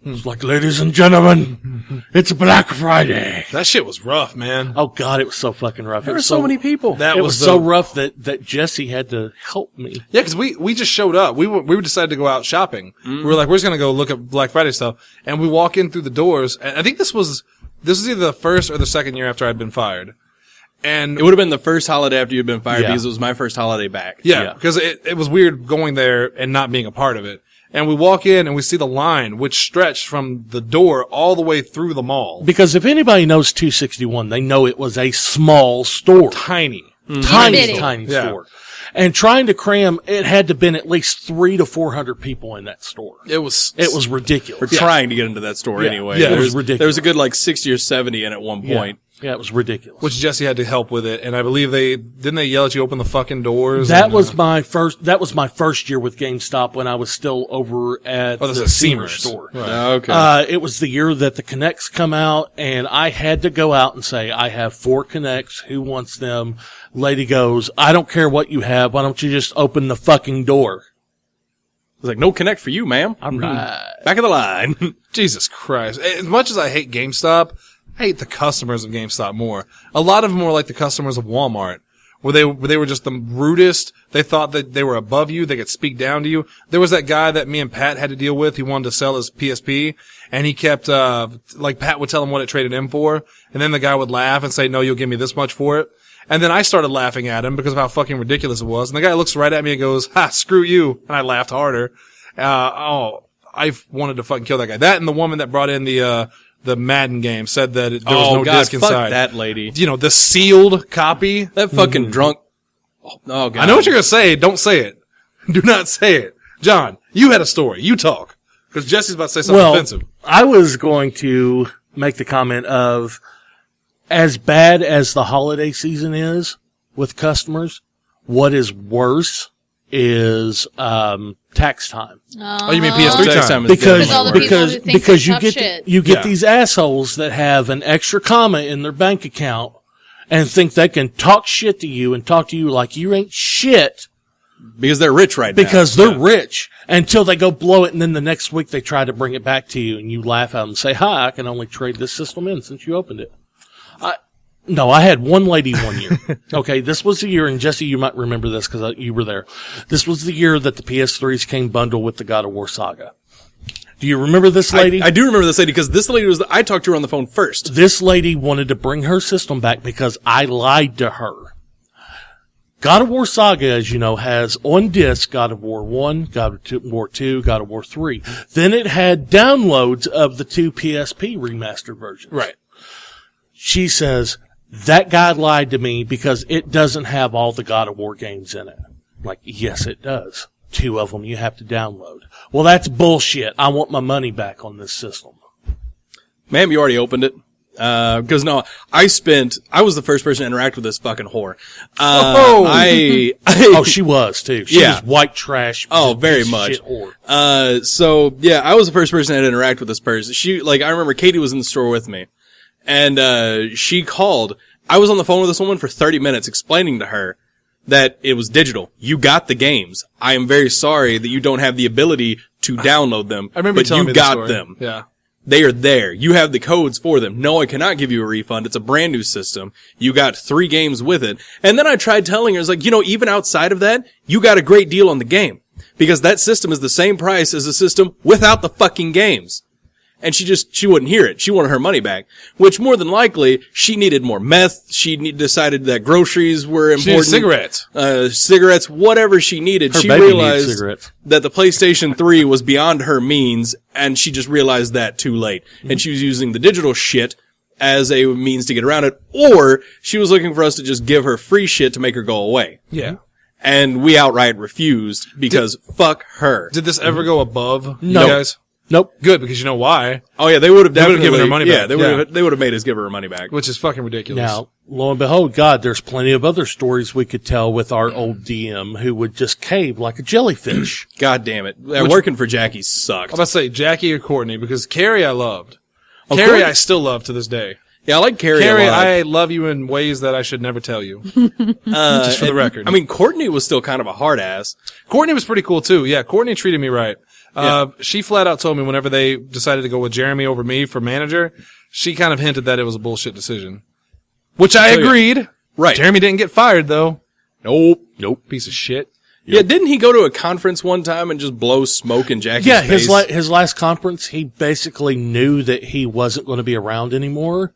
It's like, ladies and gentlemen, it's Black Friday. That shit was rough, man. Oh God, it was so fucking rough. There were so many people. That It was so rough that Jesse had to help me. Yeah, because we just showed up. We decided to go out shopping. We were like, we're just gonna go look at Black Friday stuff, and we walk in through the doors. And I think this was either the first or the second year after I'd been fired. And It would have been the first holiday after you'd been fired Yeah. because it was my first holiday back. yeah, because it was weird going there and not being a part of it. And we walk in and we see the line, which stretched from the door all the way through the mall. Because if anybody knows 261, they know it was a small store. Tiny. Tiny Itty-bitty. Yeah. store. And trying to cram, it had to have been at least 300 to 400 people in that store. It was It was ridiculous. We're trying to get into that store anyway. Yeah, it was There was ridiculous. a good like 60 or 70 in at one point. Yeah, it was ridiculous. which Jesse had to help with it. And I believe they yell at you open the fucking doors. That and, was my first year with GameStop when I was still over at this the is Seymour Seamers. store. Right. Okay. It was the year that the Connects come out, and I had to go out and say, I have 4 Connects. Who wants them? Lady goes, I don't care what you have. Why don't you just open the fucking door? I was like, no Connect for you, ma'am. I'm right. Back of the line. Jesus Christ. As much as I hate GameStop, I hate the customers of GameStop more. A lot of them were like the customers of Walmart, where they were just the rudest. They thought that they were above you. They could speak down to you. There was that guy that me and Pat had to deal with. He wanted to sell his PSP, and he kept, like Pat would tell him what it traded in for, and then the guy would laugh and say, no, you'll give me this much for it. And then I started laughing at him because of how fucking ridiculous it was. And the guy looks right at me and goes, ha, screw you. And I laughed harder. I wanted to fucking kill that guy. That and the woman that brought in the Madden game said that there was no disc fuck inside. that lady. You know, the sealed copy. That fucking drunk. Oh, God. I know what you're going to say. Don't say it. Do not say it. John, you had a story. You talk. Because Jesse's about to say something offensive. I was going to make the comment of, as bad as the holiday season is with customers, what is worse is tax time. Oh, you mean PS3 Tax time? time is Because all the people who think because they're you tough get shit. you get Yeah. these assholes that have an extra comma in their bank account and think they can talk shit to you and talk to you like you ain't shit Because they're rich right because now. they're rich until they go blow it, and then the next week they try to bring it back to you and you laugh at them and say, hi, I can only trade this system in since you opened it. No, I had one lady one year. Okay, this was the year, and Jesse, you might remember this because you were there. This was the year that the PS3s came bundled with the God of War saga. Do you remember this lady? I do remember this lady because this lady I talked to her on the phone first. This lady wanted to bring her system back because I lied to her. God of War Saga, as you know, has on disc God of War 1, God of War 2, God of War 3. Then it had downloads of the 2 PSP remastered versions. Right. She says, that guy lied to me because it doesn't have all the God of War games in it. I'm like, yes, it does. 2 of them you have to download. Well, that's bullshit. I want my money back on this system. Ma'am, you already opened it. Because no, I was the first person to interact with this fucking whore. Oh, she was too. She Yeah. was white trash. Oh, very piece of much. shit whore. So yeah, I was the first person to interact with this person. I remember Katie was in the store with me, and she called. I was on the phone with this woman for 30 minutes explaining to her that it was digital. You got the games. I am very sorry that you don't have the ability to download them. I remember you but telling you me the got story. them. Yeah. They are there. You have the codes for them. No, I cannot give you a refund. It's a brand new system. You got 3 games with it. And then I tried telling her, it's like, even outside of that, you got a great deal on the game. Because that system is the same price as the system without the fucking games. And she wouldn't hear it. She wanted her money back, which more than likely, she needed more meth. She decided that groceries were important. She needed cigarettes, whatever she needed. She baby realized needs cigarettes. that the PlayStation 3 was beyond her means, and she just realized that too late. And she was using the digital shit as a means to get around it, or she was looking for us to just give her free shit to make her go away. Yeah. And we outright refused because fuck her. Did this ever go above you No. guys? Nope. Good, because you know why? Oh yeah, they would have definitely given her money back. Yeah, they would have made us give her money back. Which is fucking ridiculous. Now, lo and behold, God, there's plenty of other stories we could tell with our old DM who would just cave like a jellyfish. God damn it. Working for Jackie sucked. I'm about to say Jackie or Courtney, because Carrie I loved. Oh, Carrie Courtney? I still love to this day. Yeah, I like Carrie a Carrie, lot. I love you in ways that I should never tell you. Just for the record. I mean, Courtney was still kind of a hard ass. Courtney was pretty cool too. Yeah, Courtney treated me right. She flat out told me whenever they decided to go with Jeremy over me for manager, she kind of hinted that it was a bullshit decision. Which I agreed. Right. Jeremy didn't get fired though. Nope. Piece of shit. Yeah, didn't he go to a conference one time and just blow smoke in Jackie's Yeah, face? his last conference, he basically knew that he wasn't going to be around anymore,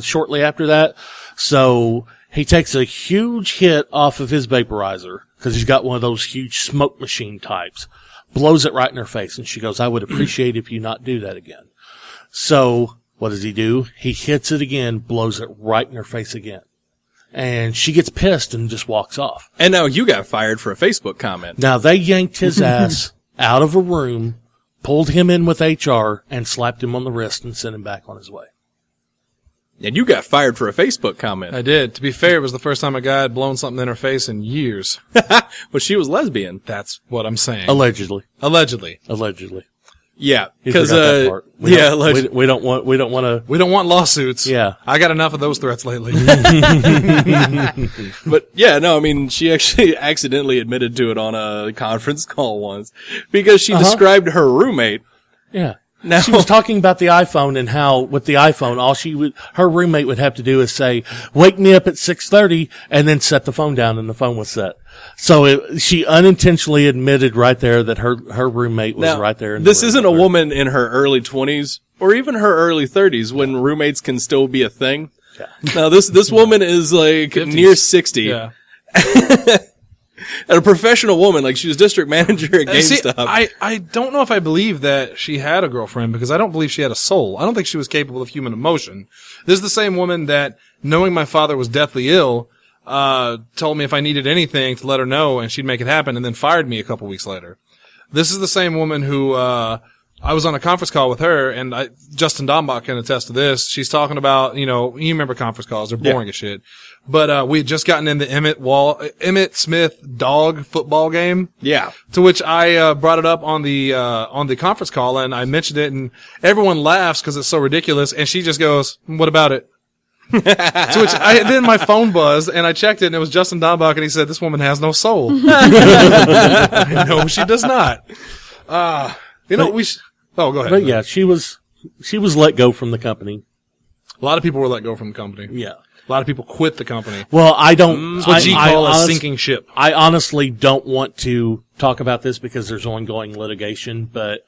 shortly after that. So he takes a huge hit off of his vaporizer because he's got one of those huge smoke machine types, blows it right in her face. And she goes, I would appreciate if you not do that again. So what does he do? He hits it again, blows it right in her face again. And she gets pissed and just walks off. And now you got fired for a Facebook comment. Now they yanked his ass out of a room, pulled him in with HR, and slapped him on the wrist and sent him back on his way. And you got fired for a Facebook comment. I did. To be fair, it was the first time a guy had blown something in her face in years. Well, she was lesbian. That's what I'm saying. Allegedly. Allegedly. Yeah, He because forgot that part. We don't want to. We don't want lawsuits. Yeah. I got enough of those threats lately. But yeah, no, I mean, she actually accidentally admitted to it on a conference call once because she described her roommate. Yeah. Now, She was talking about the iPhone and how with the iPhone, her roommate would have to do is say, wake me up at 6:30 and then set the phone down, and the phone was set. So she unintentionally admitted right there that her roommate was now, right there. This isn't a woman in her early 20s or even her early 30s when roommates can still be a thing. Yeah. Now this woman is like 50s. near 60. Yeah. And a professional woman, like she was district manager at GameStop. See, I don't know if I believe that she had a girlfriend because I don't believe she had a soul. I don't think she was capable of human emotion. This is the same woman that, knowing my father was deathly ill, told me if I needed anything to let her know and she'd make it happen, and then fired me a couple weeks later. This is the same woman who, I was on a conference call with her, and Justin Dombach can attest to this. She's talking about, you remember conference calls, they're boring as shit. But, we had just gotten in the Emmett Smith dog football game. Yeah. To which I, brought it up on the conference call, and I mentioned it, and everyone laughs because it's so ridiculous, and she just goes, what about it? To which then my phone buzzed, and I checked it, and it was Justin Dombach, and he said, this woman has no soul. No, she does not. Oh, go ahead. But yeah, she was let go from the company. A lot of people were let go from the company. Yeah. A lot of people quit the company. Well, I don't. That's what you call a sinking ship. I honestly don't want to talk about this because there's ongoing litigation, but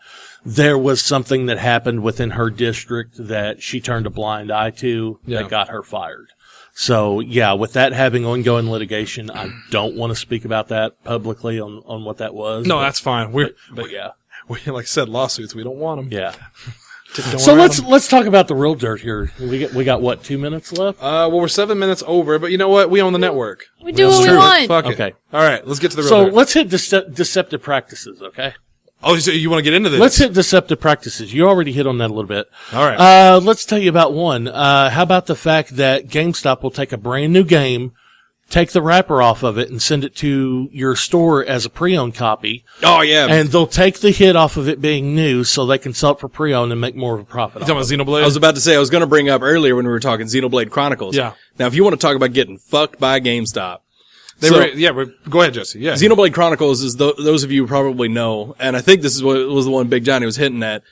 there was something that happened within her district that she turned a blind eye to that got her fired. So yeah, with that having ongoing litigation, I don't want to speak about that publicly on what that was. No, that's fine. But yeah. We, like I said, lawsuits, we don't want them. Yeah. So let's talk about the real dirt here. We got what, 2 minutes left? Well, we're 7 minutes over, but you know what? We own the network. We do what we want. Fuck it. Okay. All right, let's get to the real So dirt. let's hit deceptive practices, okay? Oh, so you want to get into this? Let's hit deceptive practices. You already hit on that a little bit. All right. Let's tell you about one. How about the fact that GameStop will take a brand new game, take the wrapper off of it, and send it to your store as a pre-owned copy. Oh yeah. And they'll take the hit off of it being new so they can sell it for pre-owned and make more of a profit. You talking about Xenoblade? I was about to say, I was going to bring up earlier when we were talking Xenoblade Chronicles. Yeah. Now, if you want to talk about getting fucked by GameStop. Go ahead, Jesse. Yeah. Xenoblade Chronicles is those of you who probably know, and I think this is what was the one Big Johnny was hitting at.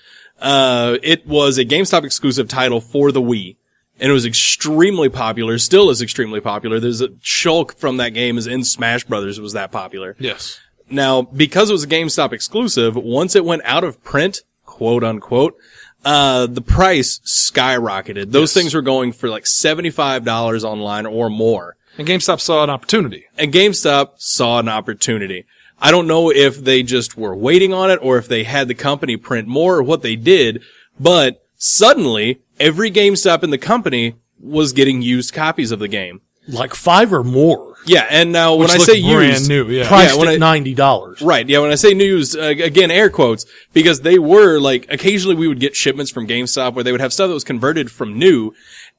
It was a GameStop exclusive title for the Wii. And it was extremely popular, still is extremely popular. There's a Shulk from that game is in Smash Brothers. It was that popular. Yes. Now, because it was a GameStop exclusive, once it went out of print, quote unquote, the price skyrocketed. Those things were going for like $75 online or more. And GameStop saw an opportunity. I don't know if they just were waiting on it or if they had the company print more or what they did, but suddenly every GameStop in the company was getting used copies of the game. Like 5 or more. Yeah, and now Which when I say brand used, new, yeah. Priced at $90. right, yeah, when I say used, again, air quotes, because they were like, occasionally we would get shipments from GameStop where they would have stuff that was converted from new,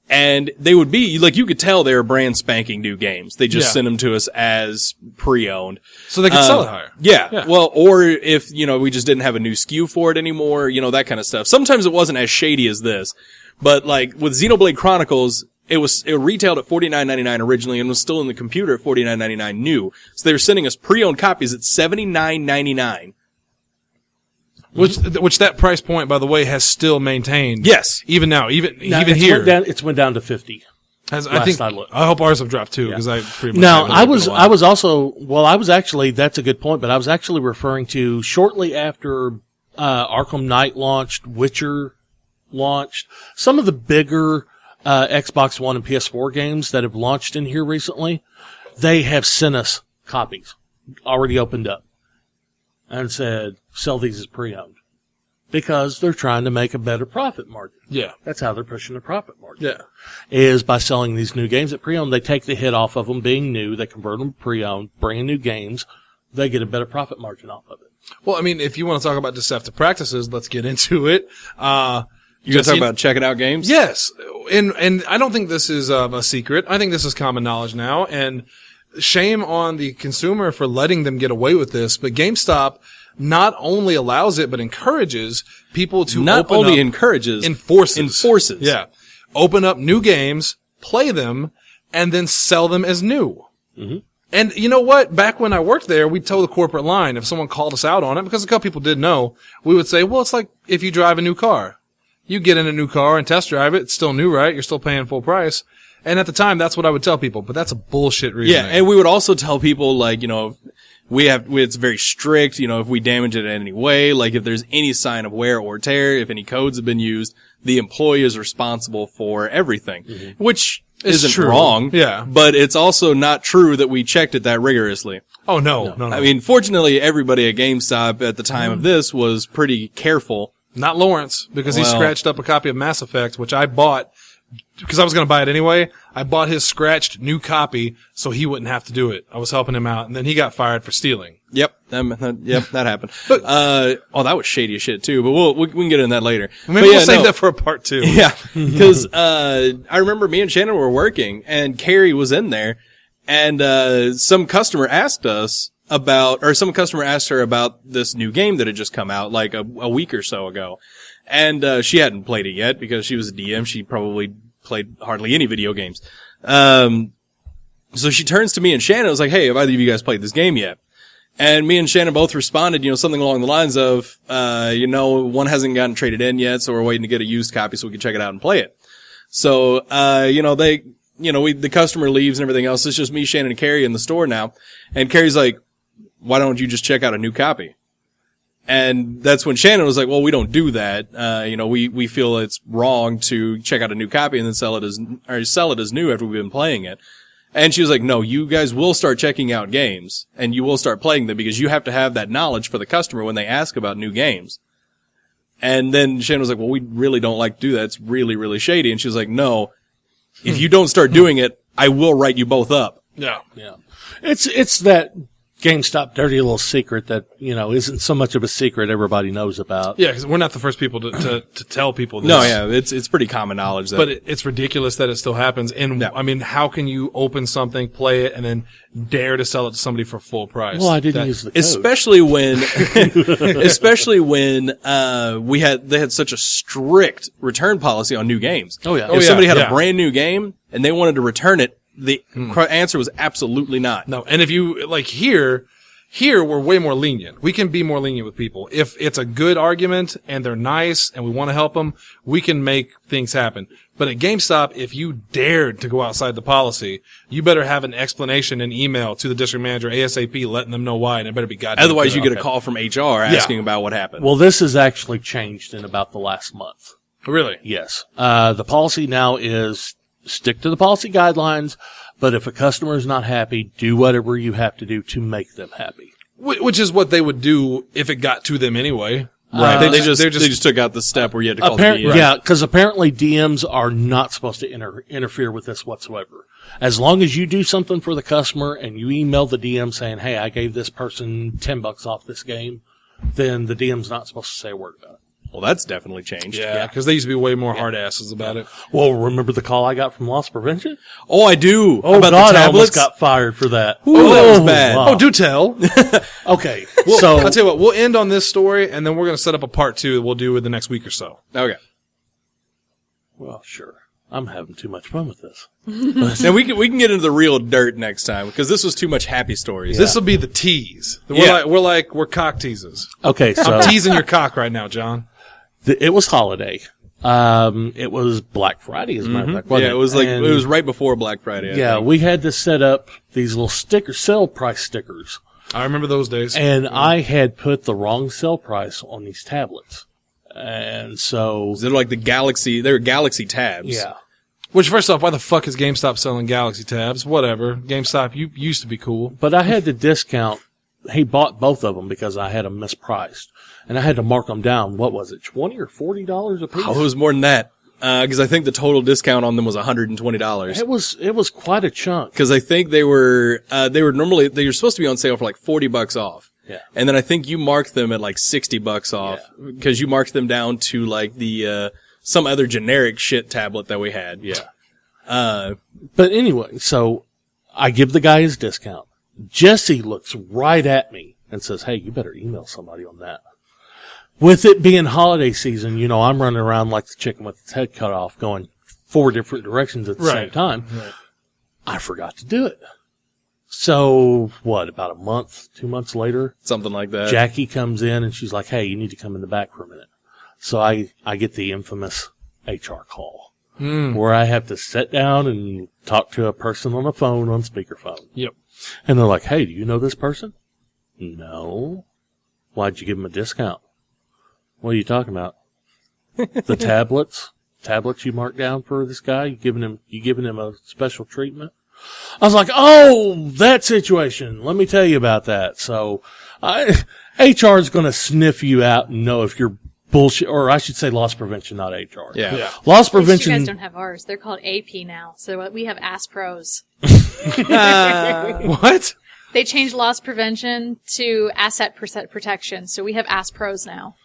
and they would be, like, you could tell they were brand spanking new games. They just sent them to us as pre-owned. So they could sell it higher. Yeah. Well, or if, we just didn't have a new SKU for it anymore, that kind of stuff. Sometimes it wasn't as shady as this. But, like, with Xenoblade Chronicles, it retailed at $49.99 originally and was still in the computer at $49.99 new. So they were sending us pre-owned copies at $79.99. Which that price point, by the way, has still maintained. Yes. Even now, even It's here. Went down to 50. I hope ours have dropped too, because I pretty much. Now, I was actually, that's a good point, but I was actually referring to shortly after, Arkham Knight launched, Witcher launched, some of the bigger, Xbox One and PS4 games that have launched in here recently, they have sent us copies already opened up and said, sell these as pre-owned because they're trying to make a better profit margin. Yeah. That's how they're pushing the profit margin. Yeah. Is by selling these new games at pre-owned. They take the hit off of them being new. They convert them to pre-owned, bring in new games. They get a better profit margin off of it. Well, I mean, if you want to talk about deceptive practices, let's get into it. You gonna talk about checking out games? Yes. And I don't think this is a secret. I think this is common knowledge now. And shame on the consumer for letting them get away with this. But GameStop not only allows it, but encourages people to enforces. Yeah. Open up new games, play them, and then sell them as new. Mm-hmm. And you know what? Back when I worked there, we'd toe the corporate line. If someone called us out on it, because a couple people did know, we would say, well, it's like if you drive a new car. You get in a new car and test drive it. It's still new, right? You're still paying full price. And at the time, that's what I would tell people. But that's a bullshit reasoning. Yeah, and we would also tell people, like, it's very strict, if we damage it in any way, like if there's any sign of wear or tear, if any codes have been used, the employee is responsible for everything. Mm-hmm. Which isn't true. Wrong. Yeah. But it's also not true that we checked it that rigorously. Oh, no. I mean, fortunately, everybody at GameStop at the time of this was pretty careful. Not Lawrence, because he scratched up a copy of Mass Effect, which I bought because I was going to buy it anyway. I bought his scratched new copy so he wouldn't have to do it. I was helping him out, and then he got fired for stealing. Yep, that happened. But, that was shady as shit too. But we can get into that later. Maybe we'll save that for a part 2. Yeah, because I remember me and Shannon were working, and Carrie was in there, and some customer asked her about this new game that had just come out like a week or so ago. And she hadn't played it yet because she was a DM. She probably played hardly any video games. So she turns to me and Shannon and was like, hey, have either of you guys played this game yet? And me and Shannon both responded, something along the lines of, one hasn't gotten traded in yet, so we're waiting to get a used copy so we can check it out and play it. So, the customer leaves and everything else. It's just me, Shannon, and Carrie in the store now. And Carrie's like, why don't you just check out a new copy? And that's when Shannon was like, well, we don't do that. We feel it's wrong to check out a new copy and then sell it as new after we've been playing it. And she was like, no, you guys will start checking out games and you will start playing them because you have to have that knowledge for the customer when they ask about new games. And then Shannon was like, well, we really don't like to do that. It's really, really shady. And she was like, no, if you don't start doing it, I will write you both up. Yeah. Yeah. It's that GameStop dirty little secret that, isn't so much of a secret everybody knows about. Yeah, because we're not the first people to tell people this. No, yeah, it's pretty common knowledge. But it's ridiculous that it still happens. And, I mean, how can you open something, play it, and then dare to sell it to somebody for full price? Well, I didn't use the code. Especially when they had such a strict return policy on new games. Oh, yeah. If somebody had a brand new game and they wanted to return it, the answer was absolutely not. No, and if you, like here, Here, we're way more lenient. We can be more lenient with people. If it's a good argument and they're nice and we want to help them, we can make things happen. But at GameStop, if you dared to go outside the policy, you better have an explanation in email to the district manager ASAP, letting them know why, and it better be goddamn Otherwise, good. you get a call from HR asking about what happened. Well, this has actually changed in about the last month. Really? Yes. The policy now is stick to the policy guidelines, but if a customer is not happy, do whatever you have to do to make them happy. Which is what they would do if it got to them anyway. Right. They just took out the step where you had to call the DM. Yeah, because apparently DMs are not supposed to interfere with this whatsoever. As long as you do something for the customer and you email the DM saying, hey, I gave this person $10 off this game, then the DM's not supposed to say a word about it. Well, that's definitely changed. Yeah, because they used to be way more hard asses about it. Well, remember the call I got from Loss Prevention? Oh, I do. Oh, about God, the I almost tablets. got fired for that. Oh, that was bad. Wow. Oh, do tell. Okay, Well, so I'll tell you what, we'll end on this story, and then we're going to set up a part 2 that we'll do in the next week or so. Okay. well, sure. I'm having too much fun with this. Now we can get into the real dirt next time because this was too much happy stories. This will be the tease. Yeah. We're cock teasers. Okay, so I'm teasing your cock right now, John. it was holiday. It was Black Friday, as a matter of fact. wasn't Yeah, it was like And, it was right before Black Friday. I yeah, think. we had to set up these little sell price stickers, I remember those days. and I had put the wrong sell price on these tablets, and so They're like the Galaxy. They're Galaxy tabs. yeah. Which, first off, why the fuck is GameStop selling Galaxy tabs? Whatever. GameStop, you used to be cool. But I had to discount. He bought both of them because I had them mispriced, and I had to mark them down. What was it, $20 or $40 a piece? Oh, it was more than that because I think the total discount on them was $120. It was quite a chunk. Because I think they were normally they were supposed to be on sale for like $40 off. Yeah. And then I think you marked them at like $60 off because you marked them down to like the some other generic shit tablet that we had. Yeah. But anyway, so I give the guy his discount. Jesse looks right at me and says, hey, you better email somebody on that. With it being holiday season, you know, I'm running around like the chicken with its head cut off going 4 different directions at the same time. Right. I forgot to do it. So, about a month, 2 months later? Something like that. Jackie comes in and she's like, hey, you need to come in the back for a minute. So I get the infamous HR call where I have to sit down and talk to a person on the phone on speakerphone. Yep. And they're like, hey, do you know this person? No. Why'd you give them a discount? What are you talking about? The tablets you marked down for this guy? You giving him a special treatment? I was like, oh, that situation. Let me tell you about that. So, HR is going to sniff you out and know if you're bullshit, or I should say loss prevention, not HR. Yeah. Loss At least prevention. you guys don't have ours. They're called AP now. So we have Ask Pros. What? They changed loss prevention to asset protection. So we have Ask Pros now.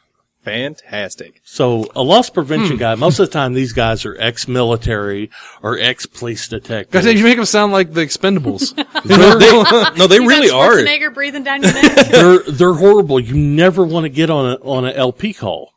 Fantastic. So a loss prevention guy, most of the time these guys are ex-military or ex-police detectives. Guys, you make them sound like the Expendables. They You really got are. Schwarzenegger breathing down your neck. They're horrible. You never want to get on a LP call.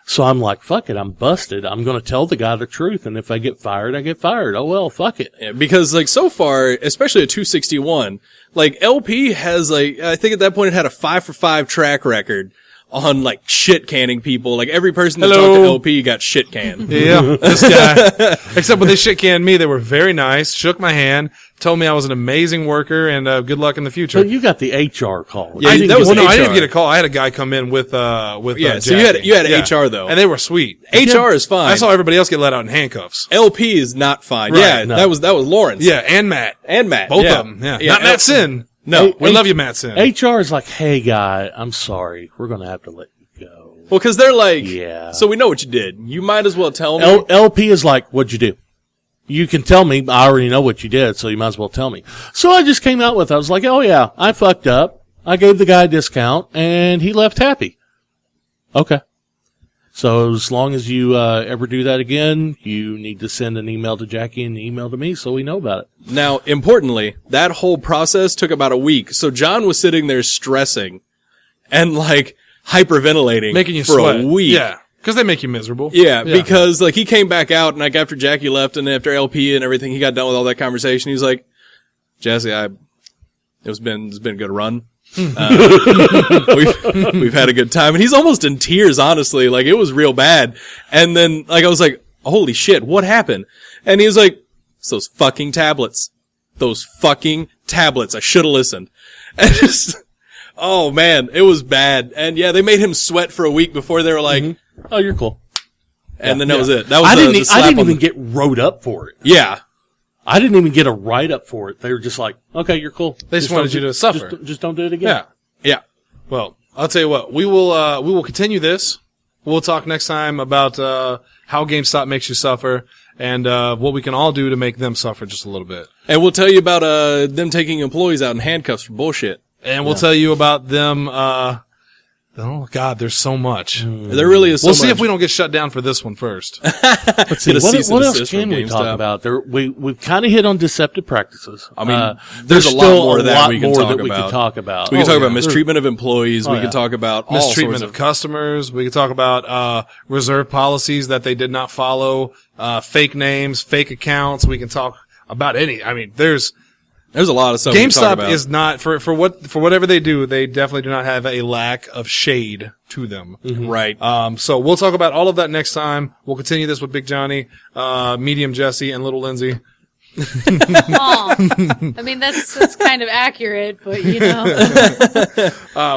So I'm like, fuck it, I'm busted. I'm going to tell the guy the truth, and if I get fired, I get fired. Oh well, fuck it. Yeah, because like so far, especially at 261, like LP has like I think at that point it had a 5-for-5 track record on like shit canning people. Like every person that talked to LP got shit canned. Yeah, this guy. Except when they shit canned me, they were very nice, shook my hand, told me I was an amazing worker, and good luck in the future. But you got the HR call. Yeah, I didn't that was get- I HR. didn't get a call. I had a guy come in with Yeah, so Jackie. you had HR though. and they were sweet. HR is fine. I saw everybody else get let out in handcuffs. LP is not fine. Right, Yeah, no. that was Lawrence. Yeah, and Matt. And Matt. Both yeah. of them. Yeah. Not Matt Sin. No. We love you, Matt Sin. HR is like, hey guy, I'm sorry. We're going to have to let you go. Well, because they're like, Yeah. so we know what you did. You might as well tell me. LP is like, what'd you do? You can tell me. I already know what you did, so you might as well tell me. So I just came out with it. I was like, oh yeah, I fucked up. I gave the guy a discount, and he left happy. Okay. So as long as you ever do that again, you need to send an email to Jackie and an email to me so we know about it. Now, importantly, that whole process took about a week. So John was sitting there stressing and like hyperventilating Making you for sweat. a week. Yeah. Because they make you miserable. Yeah, because like he came back out and like after Jackie left and after LP and everything, he got done with all that conversation. He's like, Jesse, it's been a good run. We've had a good time, and he's almost in tears, honestly. Like, it was real bad. And then, like, I was like, holy shit, what happened? And he was like, it's those fucking tablets. Those fucking tablets. I should have listened. And just, oh man, it was bad. And yeah, they made him sweat for a week before they were like, oh, you're cool. And then that was it. That was I the didn't slap on even the- get wrote up for it. Yeah. I didn't even get a write up for it. They were just like, okay, you're cool. They just wanted don't you do- to suffer. Just don't do it again. Yeah. Yeah. Well, I'll tell you what. We will continue this. We'll talk next time about how GameStop makes you suffer and what we can all do to make them suffer just a little bit. And we'll tell you about them taking employees out in handcuffs for bullshit. And we'll tell you about them. Oh God, there's so much. There really is so We'll much. see if we don't get shut down for this one first. Let's see. Get a cease and What else desist can from we talk GameStop. about? We've kind of hit on deceptive practices. I mean, there's there's a lot still more a that lot we can more talk that we about. could talk about. We can talk about yeah. mistreatment of employees. We yeah. can talk about all Mistreatment sorts of customers. We can talk about reserve policies that they did not follow. Fake names, fake accounts. We can talk about any. I mean, there's a lot of stuff we can talk GameStop about. is not for whatever they do. They definitely do not have a lack of shade to them. right. So we'll talk about all of that next time. We'll continue this with Big Johnny, Medium Jesse, and Little Lindsey. Aw. I mean, that's kind of accurate, but you know.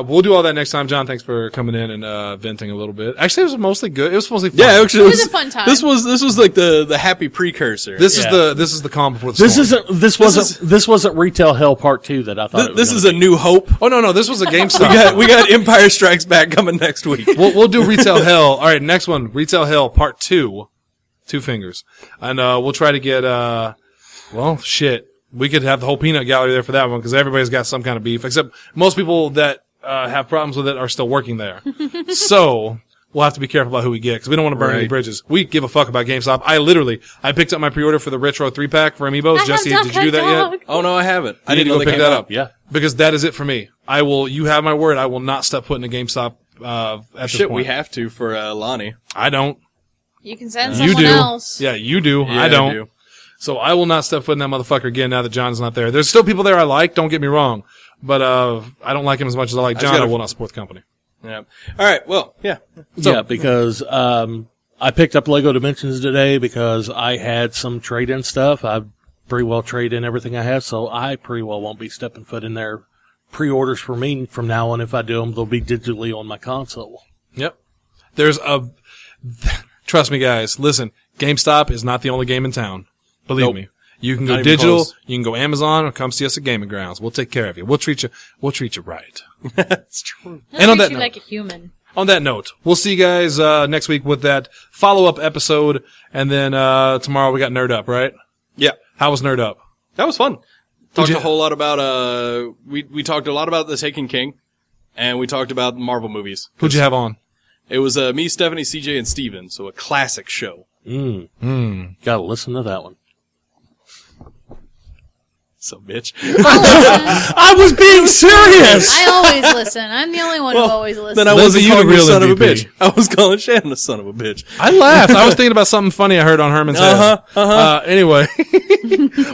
We'll do all that next time. John, thanks for coming in and venting a little bit. Actually, it was mostly good. It was mostly fun. Yeah, actually, It was a fun time. This was like the happy precursor. This Yeah. is the calm before the storm. This wasn't Retail Hell Part 2 that I thought. This is a new hope. Oh no, this was a GameStop. We got Empire Strikes Back coming next week. We'll do Retail Hell. All right, next one, Retail Hell Part 2, 2 fingers, and we'll try to get well, shit. We could have the whole peanut gallery there for that one because everybody's got some kind of beef, except most people that have problems with it are still working there. So we'll have to be careful about who we get because we don't want to burn any Right. bridges. We give a fuck about GameStop. I picked up my pre-order for the Retro 3-pack for Amiibos. Jesse, did you do that yet? Oh no, I haven't. I You need didn't to know go they pick came that out. up. Yeah. Because that is it for me. You have my word. I will not step foot in a GameStop at this Shit, point. we have to for Lonnie. I don't. You can send You someone do. else. Yeah, you do. Yeah, I don't. do. So I will not step foot in that motherfucker again now that John's not there. There's still people there I like, don't get me wrong. But I don't like him as much as I like just John. gotta- I will not support the company. Yeah. All right. Well, yeah. Yeah, because I picked up Lego Dimensions today because I had some trade-in stuff. I pretty well trade in everything I have, so I pretty well won't be stepping foot in there. Pre-orders for me from now on, if I do them, they'll be digitally on my console. Yep. Trust me guys, listen, GameStop is not the only game in town. Believe Nope. me. You can go Not even digital, close. you can go Amazon, or come see us at Gaming Grounds. We'll take care of you. We'll treat you right. That's true. And on that treat you note- like a human. On that note, we'll see you guys next week with that follow-up episode, and then tomorrow we got Nerd Up, right? Yeah. How was Nerd Up? That was fun. Talked you- a whole lot about we talked a lot about The Taken King, and we talked about Marvel movies. Who'd you have on? It was me, Stephanie, CJ, and Steven, so a classic show. Gotta listen to that one. So bitch. I was being serious! I always listen. I'm the only one who always listens. Then I Lindsay, wasn't you the calling you a real son of a MVP. bitch. I was calling Shannon a son of a bitch. I laughed. I was thinking about something funny I heard on Herman's head. Anyway,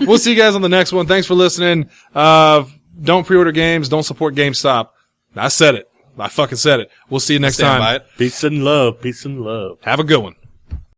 we'll see you guys on the next one. Thanks for listening. Don't pre-order games. Don't support GameStop. I said it. I fucking said it. We'll see you next Stand time. by it. Peace and love. Peace and love. Have a good one.